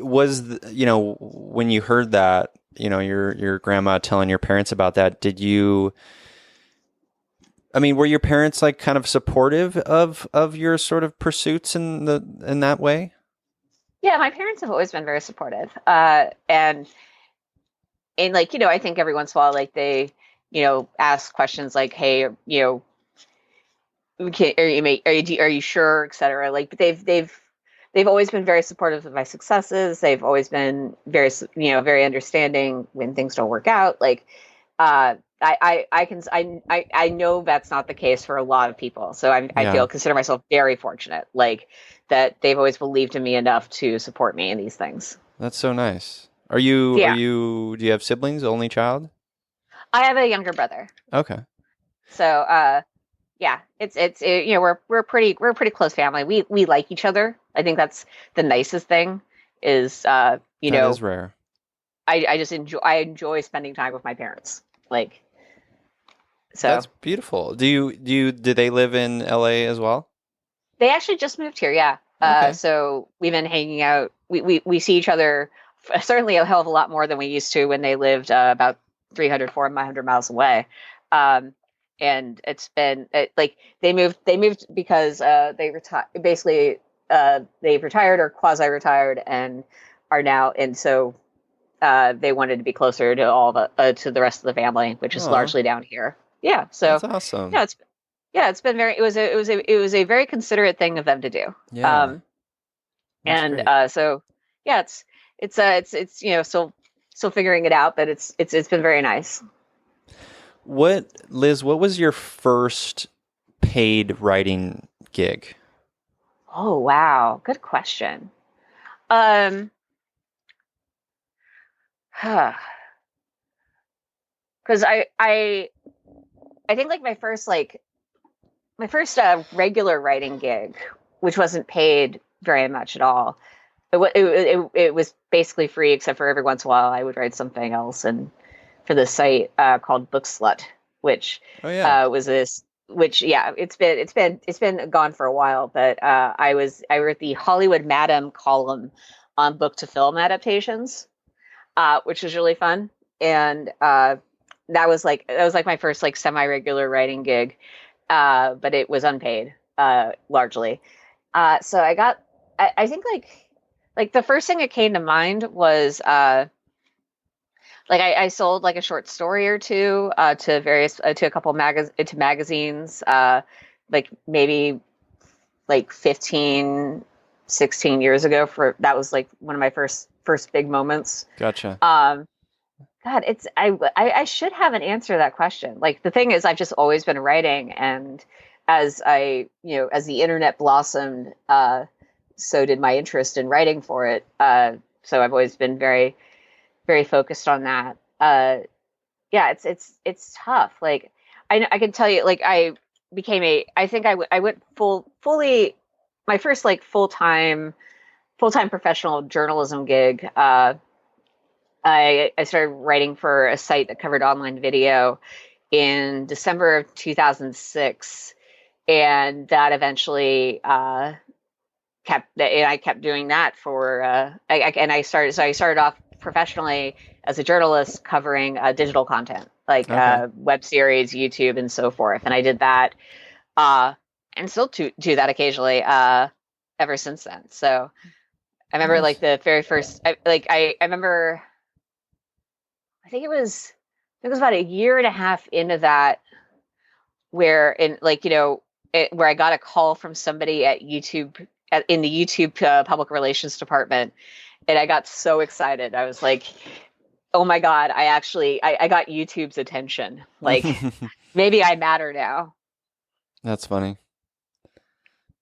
When you heard that, your grandma telling your parents about that, were your parents like kind of supportive of your sort of pursuits in that way?
Yeah, my parents have always been very supportive, and like I think every once in a while, like they ask questions like, hey, are you sure, etc. Like, but they've always been very supportive of my successes. They've always been very very understanding when things don't work out. Like, I know that's not the case for a lot of people. So I consider myself very fortunate, like that they've always believed in me enough to support me in these things.
That's so nice. Do you have siblings? Only child?
I have a younger brother.
Okay.
So yeah, we're a pretty close family. We like each other. I think that's the nicest thing is
That is rare.
I just enjoy spending time with my parents. Like, so
that's beautiful. Do they live in LA as well?
They actually just moved here. Yeah.
Okay.
So we've been hanging out. We see each other certainly a hell of a lot more than we used to when they lived about 400 miles away. And it's been like they moved because they retired. Basically, they retired or quasi retired and are now, and so they wanted to be closer to all to the rest of the family, which is largely down here. Yeah, so
that's awesome.
It's been very. It was a very considerate thing of them to do.
Yeah,
so yeah, it's still figuring it out, but it's been very nice.
Liz, what was your first paid writing gig?
Oh, wow. Good question. Because I think like my first regular writing gig, which wasn't paid very much at all. It was basically free, except for every once in a while I would write something else, and for this site called Book Slut, which was this. Which it's been gone for a while, but I wrote the Hollywood Madam column on book to film adaptations, which was really fun, and that was like my first like semi-regular writing gig, but it was unpaid largely. So I think like the first thing that came to mind was like I sold like a short story or two to various to a couple to magazines, like maybe like 15, 16 years ago. For that was like one of my first big moments.
Gotcha.
God, it's I should have an answer to that question. Like the thing is, I've just always been writing, and as as the internet blossomed, so did my interest in writing for it. So I've always been very, very focused on that. Yeah, it's tough. Like I can tell you, like I think I went fully my first like full-time professional journalism gig. I started writing for a site that covered online video in December of 2006, and that eventually I kept doing that for I started off professionally as a journalist covering digital content like web series, YouTube, and so forth. And I did that and still do that occasionally ever since then. So I remember like the very first I remember I think it was about a year and a half into that where in like where I got a call from somebody at YouTube in the YouTube public relations department, and I got so excited. I was like, "Oh my God! I got YouTube's attention. Like, maybe I matter now."
That's funny.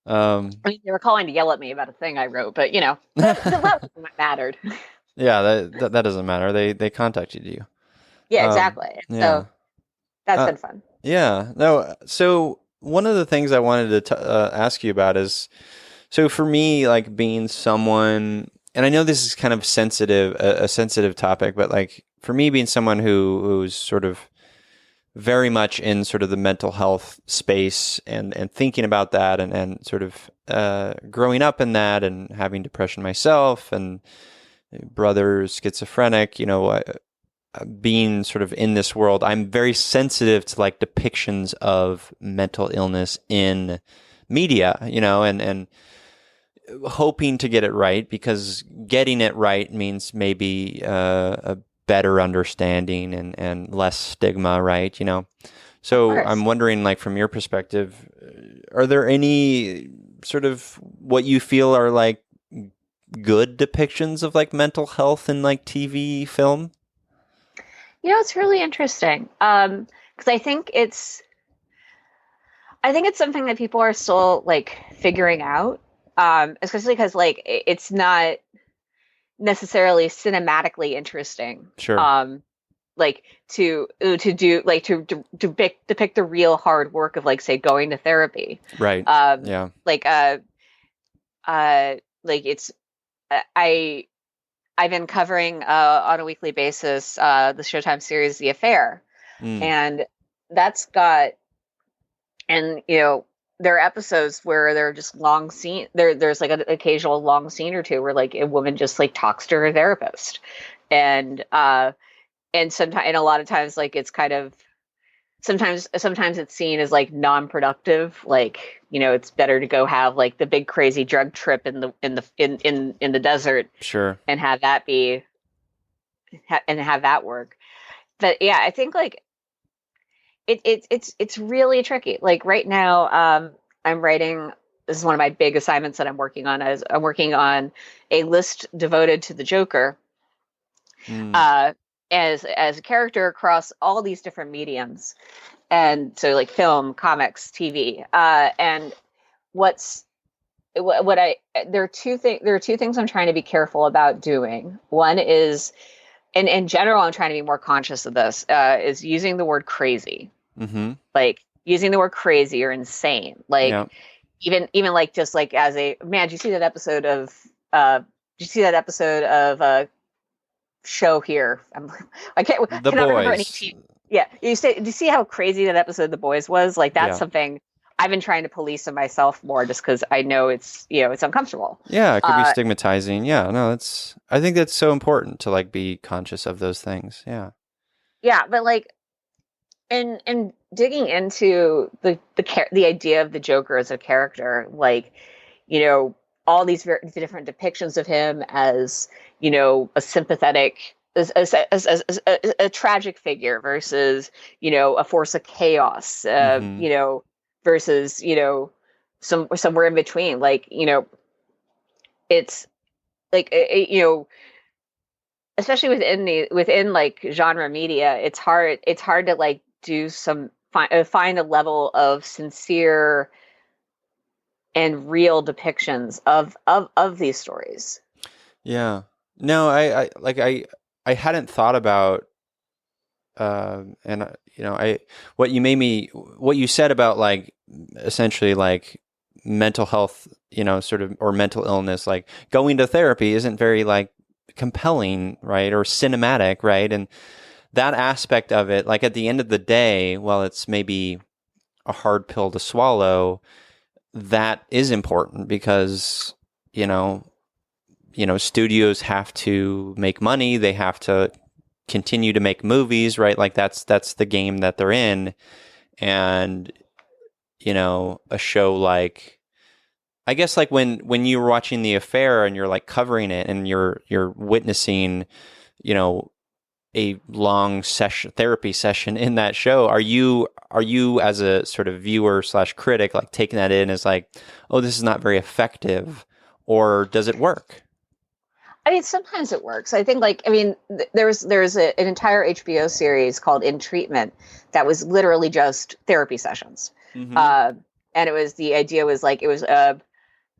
I mean, they were calling to yell at me about a thing I wrote, but that mattered.
Yeah, that doesn't matter. They contacted you.
Yeah, exactly.
Yeah.
So that's been fun.
Yeah. No. So one of the things I wanted to ask you about is, so for me, like being someone, and I know this is kind of sensitive, a sensitive topic, but like for me, being someone who's sort of very much in sort of the mental health space and thinking about that and sort of growing up in that and having depression myself and brother schizophrenic, being sort of in this world, I'm very sensitive to like depictions of mental illness in media, and hoping to get it right, because getting it right means maybe a better understanding and less stigma, right? So I'm wondering, like, from your perspective, are there any sort of what you feel are like good depictions of like mental health in like TV film?
It's really interesting because I think it's something that people are still like figuring out, especially because like it's not necessarily cinematically interesting.
Sure.
Like to do like to depict the real hard work of like say going to therapy.
Right. Yeah.
Like like it's I've been covering on a weekly basis the Showtime series The Affair, and that's got, and there are episodes where there are just long scene. There's like an occasional long scene or two where like a woman just like talks to her therapist, and sometimes, and a lot of times like it's kind of sometimes it's seen as like non-productive, like it's better to go have like the big crazy drug trip in the desert,
sure,
and have that be and have that work. But yeah, I think like it's really tricky. Like right now, I'm writing. This is one of my big assignments that I'm working on. I'm working on a list devoted to the Joker, as a character across all these different mediums, and so like film, comics, TV, and there are two things I'm trying to be careful about doing. One is, and in general, I'm trying to be more conscious of this, is using the word crazy.
Mm-hmm.
Like using the word crazy or insane. Like even like just like as a man, did you see that episode of show here? I can't remember any TV. Yeah, do you see how crazy that episode of The Boys was? Like that's something I've been trying to police in myself more, just because I know it's it's uncomfortable.
Yeah, it could be stigmatizing. Yeah, no, I think that's so important to like be conscious of those things. Yeah.
Yeah, but like, and digging into the idea of the Joker as a character, like, all these different depictions of him as, a sympathetic a tragic figure versus, a force of chaos, versus, somewhere in between. Like, it's like, especially within like genre media, it's hard to like do find a level of sincere and real depictions of these stories.
Yeah. No, I hadn't thought about, and what you said about like essentially like mental health, sort of, or mental illness, like going to therapy isn't very like compelling, right? Or cinematic, right? And that aspect of it, like at the end of the day, while it's maybe a hard pill to swallow, that is important because, studios have to make money. They have to continue to make movies, right? Like that's the game that they're in. And, a show like, I guess like when you're watching The Affair and you're like covering it and you're witnessing, a long therapy session in that show, are you as a sort of viewer / critic like taking that in as like, oh, this is not very effective, or does it work?
I mean, sometimes it works. I think, like, there's an entire HBO series called In Treatment that was literally just therapy sessions.
Mm-hmm.
And the idea was like, it was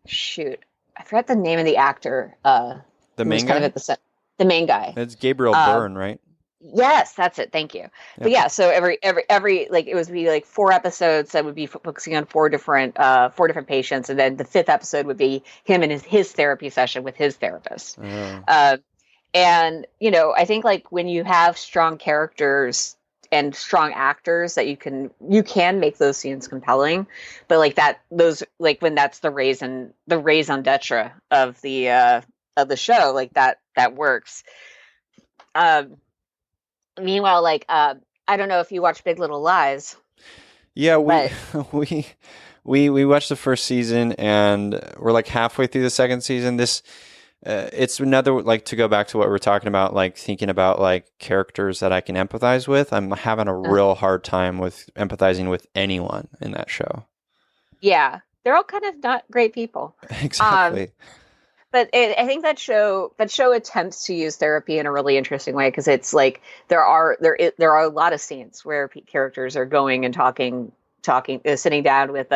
shoot, I forgot the name of the actor.
The main guy?
The main guy.
It's Gabriel Byrne, right?
Yes, that's it. Thank you. Yep. But yeah, so every like it would be like 4 episodes that would be focusing on 4 different patients, and then the 5th episode would be him and his therapy session with his therapist.
Oh.
And I think like when you have strong characters and strong actors, that you can make those scenes compelling, but like those like when that's the raison d'etre of the show, like that works. Meanwhile, like I don't know if you watch Big Little Lies.
Yeah, we watched the first season and we're like halfway through the second season. It's another, like, to go back to what we were talking about, like thinking about like characters that I can empathize with. I'm having a real hard time with empathizing with anyone in that show.
Yeah, they're all kind of not great people.
Exactly.
But I think that show attempts to use therapy in a really interesting way, because it's like there are a lot of scenes where characters are going and talking, sitting down with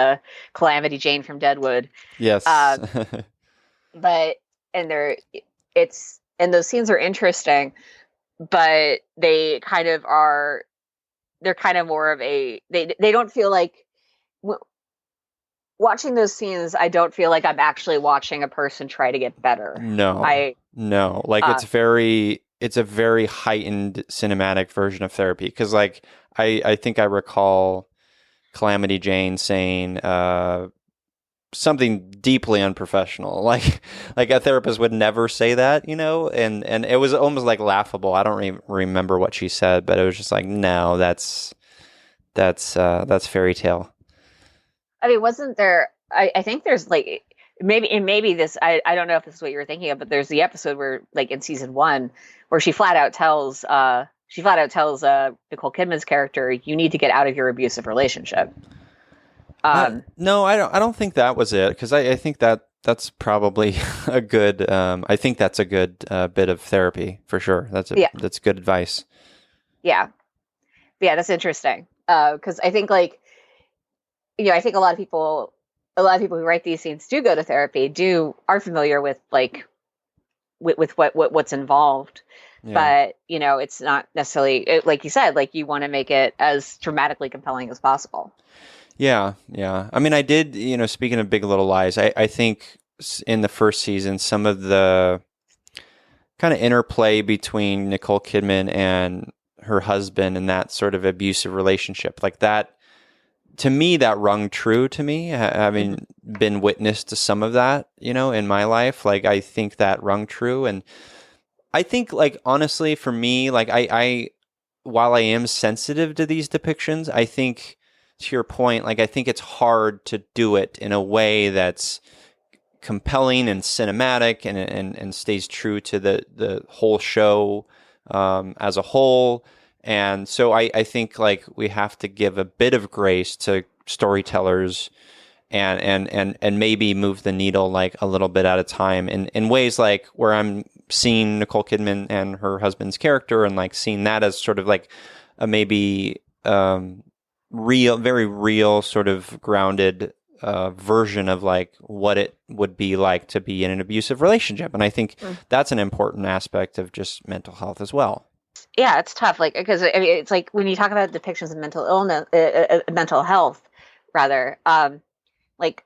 Calamity Jane from Deadwood.
Yes.
But those scenes are interesting, but they're kind of more of they don't feel like. Watching those scenes, I don't feel like I'm actually watching a person try to get better.
No. Like it's a very heightened cinematic version of therapy. Because like I think I recall Calamity Jane saying something deeply unprofessional. Like a therapist would never say that, and it was almost like laughable. I don't remember what she said, but it was just like, no, that's fairy tale.
I mean, wasn't there? I think there's like maybe this. I don't know if this is what you were thinking of, but there's the episode where, like in season 1, where she flat out tells Nicole Kidman's character, "You need to get out of your abusive relationship."
No, I don't think that was it, because I think that's probably a good. I think that's a good bit of therapy for sure. That's good advice.
Yeah, that's interesting, because I think like. I think a lot of people who write these scenes do go to therapy, are familiar with like with what's involved, but it's not necessarily, like you said, like you want to make it as dramatically compelling as possible.
Yeah. I mean, I did, speaking of Big Little Lies, I think in the first season, some of the kind of interplay between Nicole Kidman and her husband and that sort of abusive relationship, like that. To me, that rung true to me, having been witness to some of that, in my life. Like, I think that rung true. And I think, like, honestly, for me, like, I while I am sensitive to these depictions, I think, to your point, like, I think it's hard to do it in a way that's compelling and cinematic and stays true to the whole show as a whole. And so I think like we have to give a bit of grace to storytellers and maybe move the needle like a little bit at a time in ways like where I'm seeing Nicole Kidman and her husband's character and like seeing that as sort of like a maybe real, very real sort of grounded version of like what it would be like to be in an abusive relationship. And I think that's an important aspect of just mental health as well.
Yeah, it's tough. Like, because I mean, it's like when you talk about depictions of mental illness, mental health, rather, like,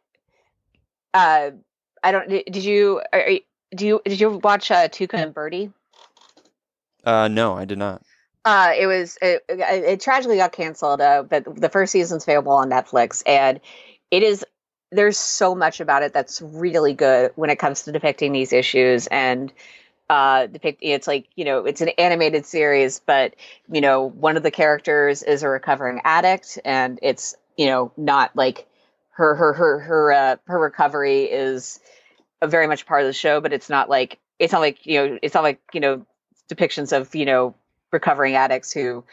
I don't. Did you? Did you watch Tuca and Birdie?
No, I did not.
It tragically got canceled, but the first season's available on Netflix, and it is. There's so much about it that's really good when it comes to depicting these issues and it's like, you know, it's an animated series, but you know, one of the characters is a recovering addict, and it's, you know, not like her recovery is a very much part of the show, but it's not like depictions of, you know, recovering addicts who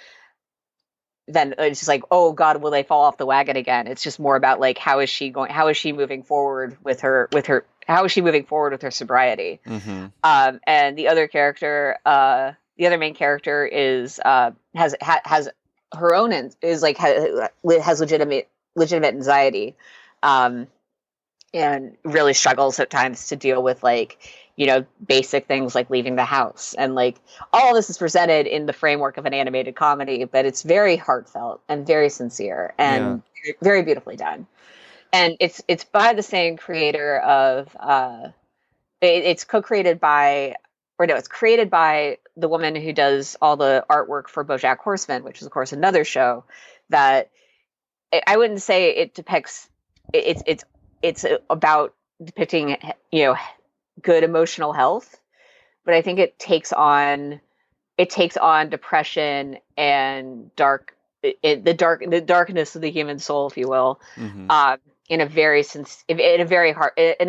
then it's just like, oh God, will they fall off the wagon again? It's just more about like, how is she moving forward with her how is she moving forward with her sobriety?
Mm-hmm.
And the other character, the other main character is has her own is like has legitimate anxiety, and really struggles at times to deal with, like, you know, basic things like leaving the house. And like all of this is presented in the framework of an animated comedy, but it's very heartfelt and very sincere and very beautifully done. And it's by the same creator of it's co-created by, or no, it's created by the woman who does all the artwork for BoJack Horseman, which is of course another show that I wouldn't say it depicts. It's about depicting, you know, good emotional health, but I think it takes on depression and the darkness of the human soul, if you will, in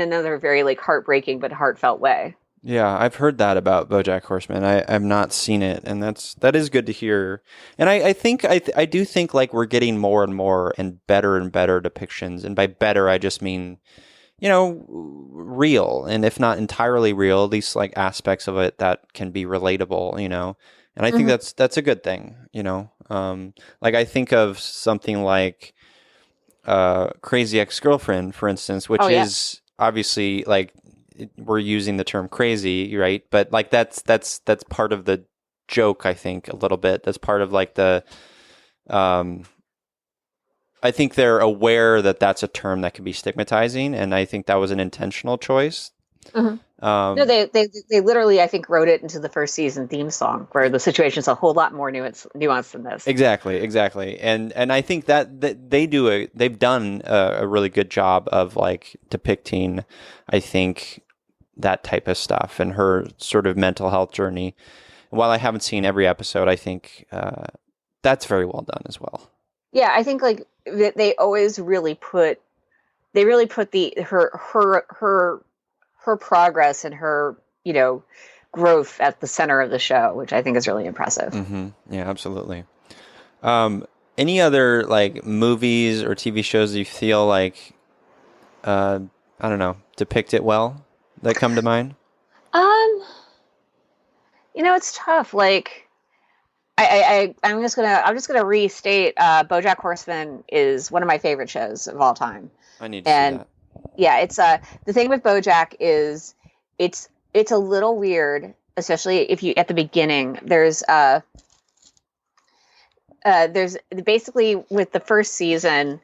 another very like heartbreaking but heartfelt way.
Yeah, I've heard that about BoJack Horseman. I've not seen it, and that is good to hear. And I think I do think like we're getting more and more and better depictions. And by better, I just mean, you know, real, and if not entirely real, at least like aspects of it that can be relatable, you know. And I think that's a good thing, you know. Like I think of something like Crazy Ex-Girlfriend, for instance, which is obviously like we're using the term crazy, right? But like that's part of the joke, I think, a little bit. That's part of like the I think they're aware that that's a term that can be stigmatizing, and I think that was an intentional choice.
No, they literally, I think, wrote it into the first season theme song, where the situation is a whole lot more nuanced than this.
Exactly, and I think that they've done a really good job of like depicting, I think, that type of stuff and her sort of mental health journey. While I haven't seen every episode, I think that's very well done as well.
Yeah, I think like they always really put her progress and her, you know, growth at the center of the show, which I think is really impressive.
Yeah, absolutely. Any other like movies or TV shows that you feel like I don't know, depict it well that come to mind?
You know, it's tough. Like I'm just gonna restate BoJack Horseman is one of my favorite shows of all time.
I need to see that.
Yeah, it's the thing with BoJack is it's a little weird, especially if you at the beginning. There's basically with the first season,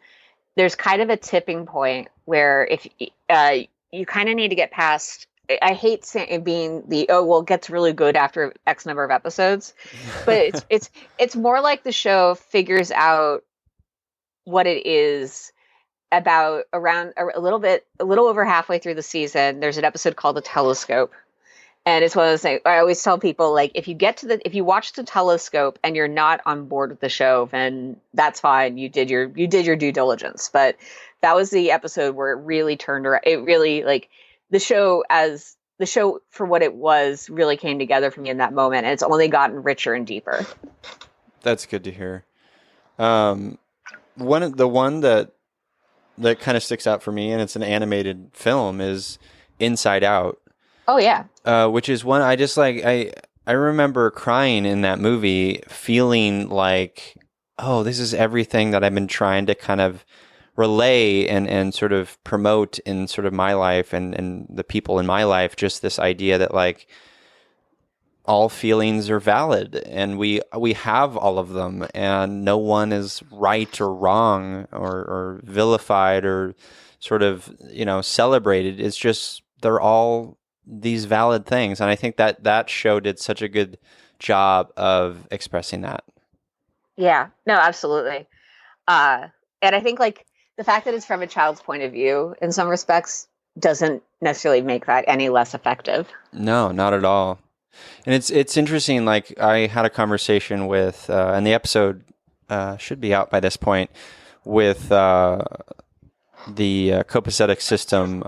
there's kind of a tipping point where if you kind of need to get past. I hate being the it gets really good after X number of episodes, but it's more like the show figures out what it is about around a little over halfway through the season. There's an episode called The Telescope, and it's one of those things I always tell people, like, if you watch The Telescope and you're not on board with the show, then that's fine. You did your due diligence. But that was the episode where it really turned around. It really, like, the show as the show for what it was really came together for me in that moment, and it's only gotten richer and deeper.
That's good to hear. The one that kind of sticks out for me, and it's an animated film, is Inside Out.
Oh yeah.
Which is one I just like. I remember crying in that movie, feeling like, oh, this is everything that I've been trying to kind of relay and sort of promote in sort of my life and the people in my life. Just this idea that like all feelings are valid and we have all of them, and no one is right or wrong or vilified or sort of, celebrated. It's just they're all these valid things. And I think that show did such a good job of expressing that.
Yeah, no, absolutely. And I think like the fact that it's from a child's point of view in some respects doesn't necessarily make that any less effective.
No, not at all. And it's interesting. Like I had a conversation with, and the episode should be out by this point, with the copacetic system.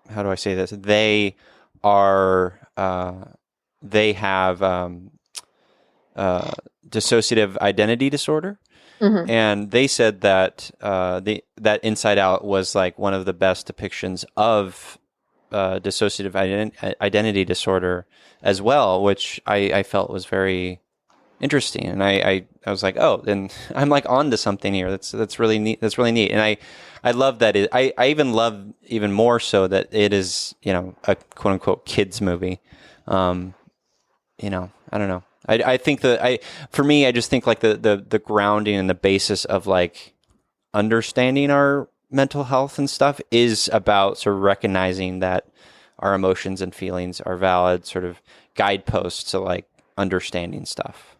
How do I say this? They have dissociative identity disorder. Mm-hmm. And they said that that Inside Out was like one of the best depictions of dissociative identity disorder as well, which I felt was very interesting. And I was like, oh, then I'm like onto something here. That's really neat. That's really neat. And I love that. I even love even more so that it is, a quote unquote kids movie. I don't know. I think for me, I just think like the grounding and the basis of like understanding our mental health and stuff is about sort of recognizing that our emotions and feelings are valid sort of guideposts to like understanding stuff.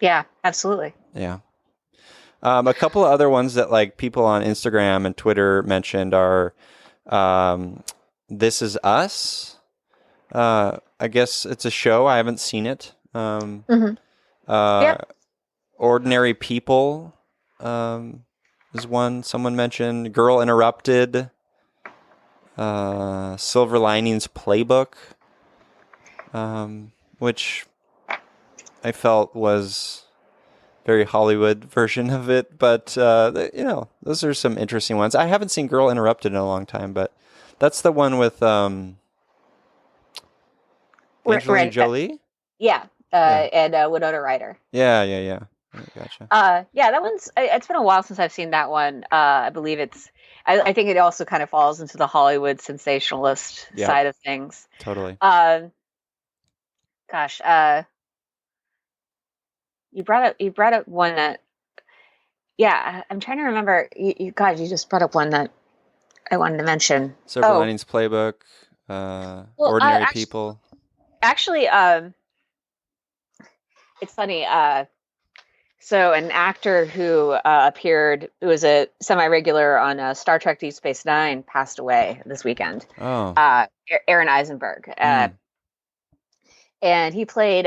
Yeah, absolutely.
Yeah. A couple of other ones that like people on Instagram and Twitter mentioned are This Is Us. I guess it's a show. I haven't seen it. Yep. Ordinary People is one someone mentioned. Girl Interrupted. Silver Linings Playbook, which I felt was very Hollywood version of it, but those are some interesting ones. I haven't seen Girl Interrupted in a long time, but that's the one with Angelina Jolie.
Yeah. And Winona Ryder.
Yeah. Gotcha.
Yeah, that one's. It's been a while since I've seen that one. I believe it's. I think it also kind of falls into the Hollywood sensationalist side of things.
Totally.
Gosh. You brought up one that. Yeah, I'm trying to remember. You just brought up one that I wanted to mention.
Silver Linings Playbook. Ordinary People.
Actually, it's funny. So an actor who appeared, who was a semi-regular on Star Trek Deep Space Nine, passed away this weekend.
Oh.
Aaron Eisenberg. And he played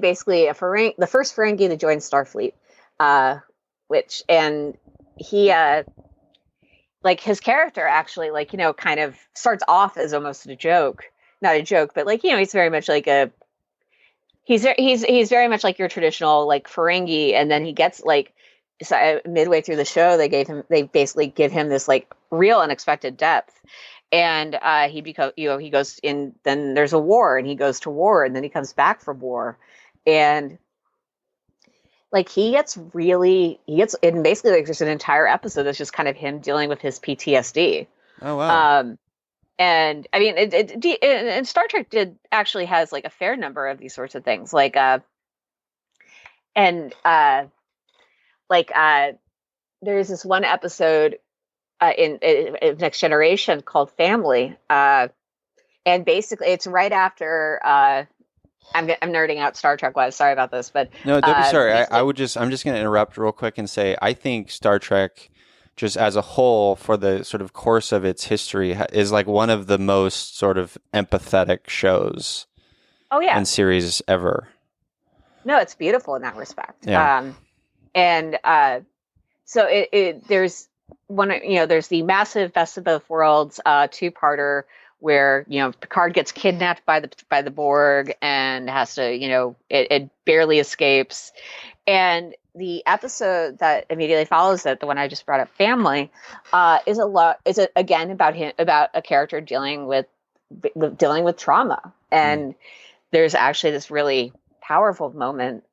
basically the first Ferengi to join Starfleet, and he like his character actually kind of starts off as almost a joke. Not a joke, but he's very much like he's very much like your traditional like Ferengi, and then he gets midway through the show they basically give him this like real unexpected depth, and he goes in, then there's a war and he goes to war, and then he comes back from war, and he gets and basically there's an entire episode that's just kind of him dealing with his PTSD.
Oh wow.
And I mean, and Star Trek actually has like a fair number of these sorts of things, there's this one episode in Next Generation called Family, and basically it's right after I'm nerding out Star Trek wise. Sorry about this, but
no, don't be sorry. I'm just going to interrupt real quick and say I think Star Trek, just as a whole, for the sort of course of its history, is like one of the most sort of empathetic shows and series ever.
No, it's beautiful in that respect.
Yeah.
So there's there's the massive Best of Both Worlds two-parter where Picard gets kidnapped by the Borg and has to it barely escapes, and the episode that immediately follows it, the one I just brought up, Family, is again about a character dealing with trauma, and there's actually this really powerful moment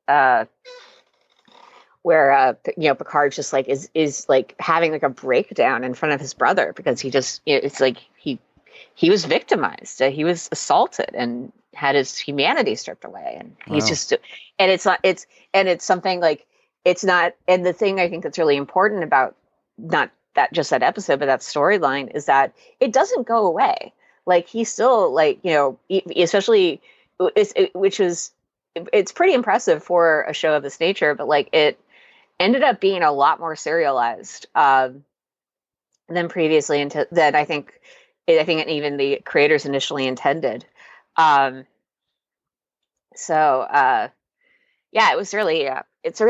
where Picard just like is like having like a breakdown in front of his brother because it's like he was victimized, he was assaulted and had his humanity stripped away, and he's just, and it's something like, it's not, and the thing I think that's really important about not that just that episode but that storyline is that it doesn't go away. Like he's still like, especially it's pretty impressive for a show of this nature, but like it ended up being a lot more serialized than previously, that I think even the creators initially intended. Yeah, it was really, it's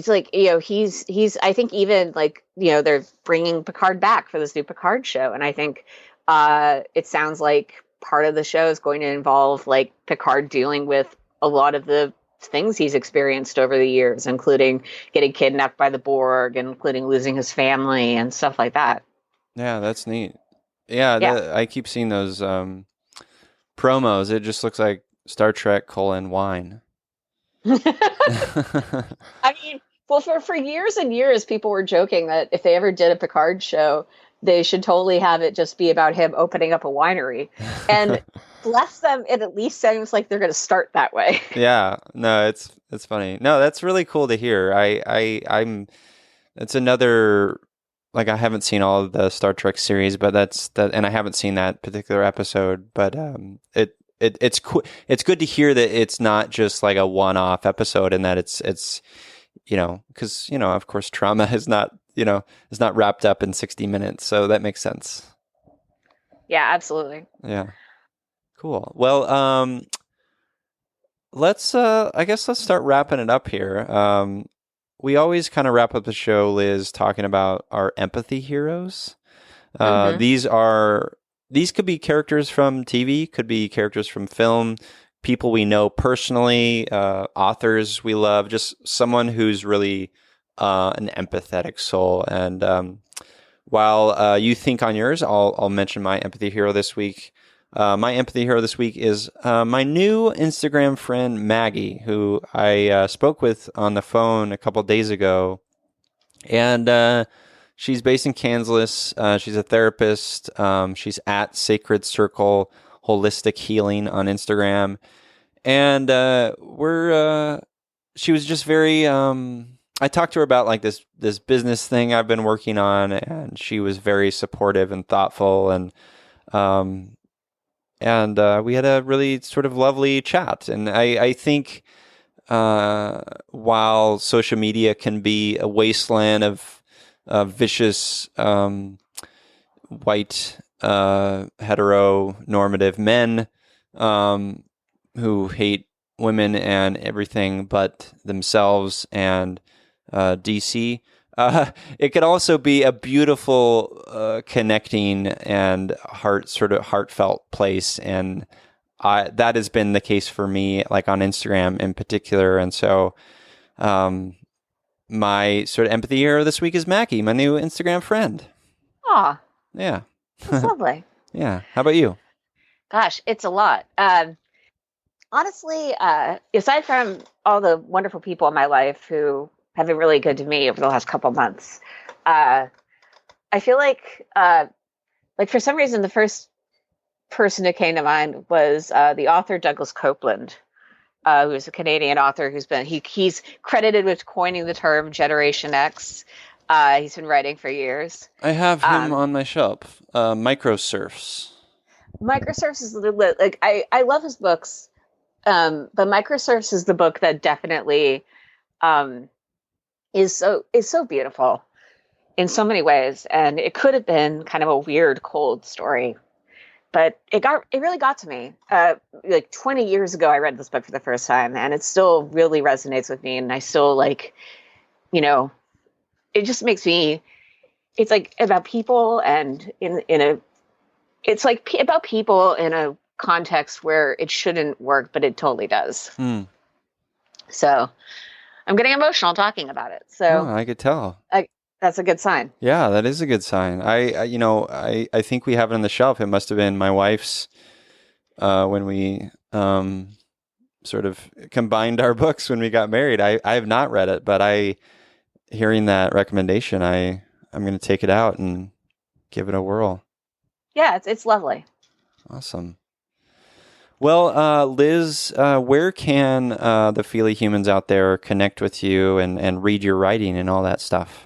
like, he's, I think even like, they're bringing Picard back for this new Picard show. And I think it sounds like part of the show is going to involve like Picard dealing with a lot of the things he's experienced over the years, including getting kidnapped by the Borg, including losing his family and stuff like that.
Yeah, that's neat. Yeah. I keep seeing those promos. It just looks like Star Trek : wine.
I mean, well, for years and years, people were joking that if they ever did a Picard show, they should totally have it just be about him opening up a winery. And bless them, it at least seems like they're going to start that way.
Yeah, no, it's funny. No, that's really cool to hear. It's another, like, I haven't seen all of the Star Trek series, but and I haven't seen that particular episode, but it's cool. It's good to hear that it's not just like a one-off episode, and that it's because of course trauma is not wrapped up in 60 minutes, so that makes sense.
Yeah, absolutely.
Yeah, cool. Well, I guess let's start wrapping it up here. We always kind of wrap up the show, Liz, talking about our empathy heroes. These could be characters from TV, could be characters from film, people we know personally, authors we love, just someone who's really an empathetic soul. And while you think on yours, I'll mention my empathy hero this week. My empathy hero this week is my new Instagram friend, Maggie, who I spoke with on the phone a couple days ago. And she's based in Kansas. She's a therapist. She's at Sacred Circle Holistic Healing on Instagram. And she was just very, I talked to her about like this business thing I've been working on, and she was very supportive and thoughtful. And we had a really sort of lovely chat. And I think while social media can be a wasteland of vicious white heteronormative men who hate women and everything but themselves and DC, it could also be a beautiful connecting and heartfelt place, and that has been the case for me, like on Instagram in particular. And so my sort of empathy hero this week is Mackie, my new Instagram friend.
Aw.
Yeah.
That's lovely.
Yeah. How about you?
Gosh, it's a lot. Honestly, aside from all the wonderful people in my life who have been really good to me over the last couple months, I feel like for some reason, the first person who came to mind was the author Douglas Copeland, who's a Canadian author he's credited with coining the term Generation X. He's been writing for years.
I have him on my shelf. Microsurfs.
Microsurfs is like I love his books, but Microsurfs is the book that definitely is so beautiful in so many ways, and it could have been kind of a weird, cold story, but it really got to me. Like 20 years ago, I read this book for the first time, and it still really resonates with me, and I still it just makes me it's like about people, and it's like about people in a context where it shouldn't work, but it totally does. So I'm getting emotional talking about it. So
I could tell.
That's a good sign.
Yeah, that is a good sign. I think we have it on the shelf. It must have been my wife's when we sort of combined our books when we got married. I have not read it, but hearing that recommendation, I'm going to take it out and give it a whirl.
Yeah, it's lovely.
Awesome. Well, Liz, where can the Feely humans out there connect with you and read your writing and all that stuff?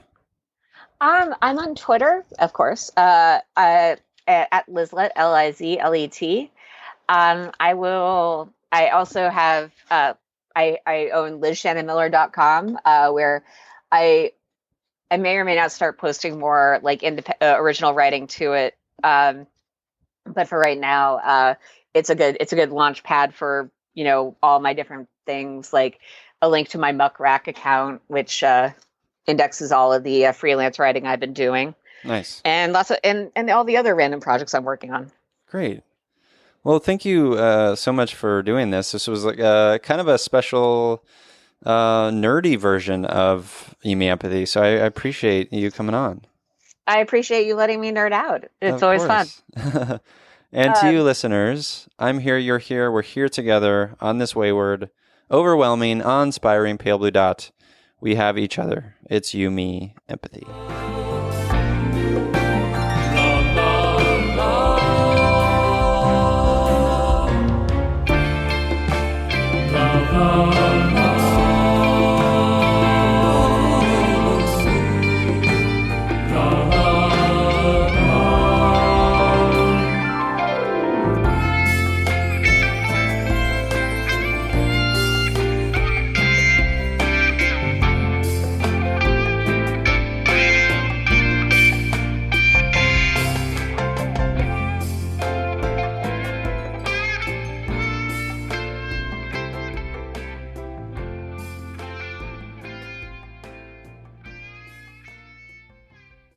I'm on Twitter, of course, at Lizlet, Lizlet. I also have, I own LizShannonMiller.com, where I may or may not start posting more like original writing to it. But for right now, it's a good launch pad for, all my different things, like a link to my Muck Rack account, which, indexes all of the freelance writing I've been doing.
Nice.
And lots of and all the other random projects I'm working on.
Great. Well, thank you so much for doing this. This was like kind of a special nerdy version of Me Empathy. So I appreciate you coming on. I
appreciate you letting me nerd out. It's always fun.
And to you listeners, I'm here, you're here, we're here together on this wayward, overwhelming, awe-inspiring pale blue dot. We have each other. It's you, me, empathy.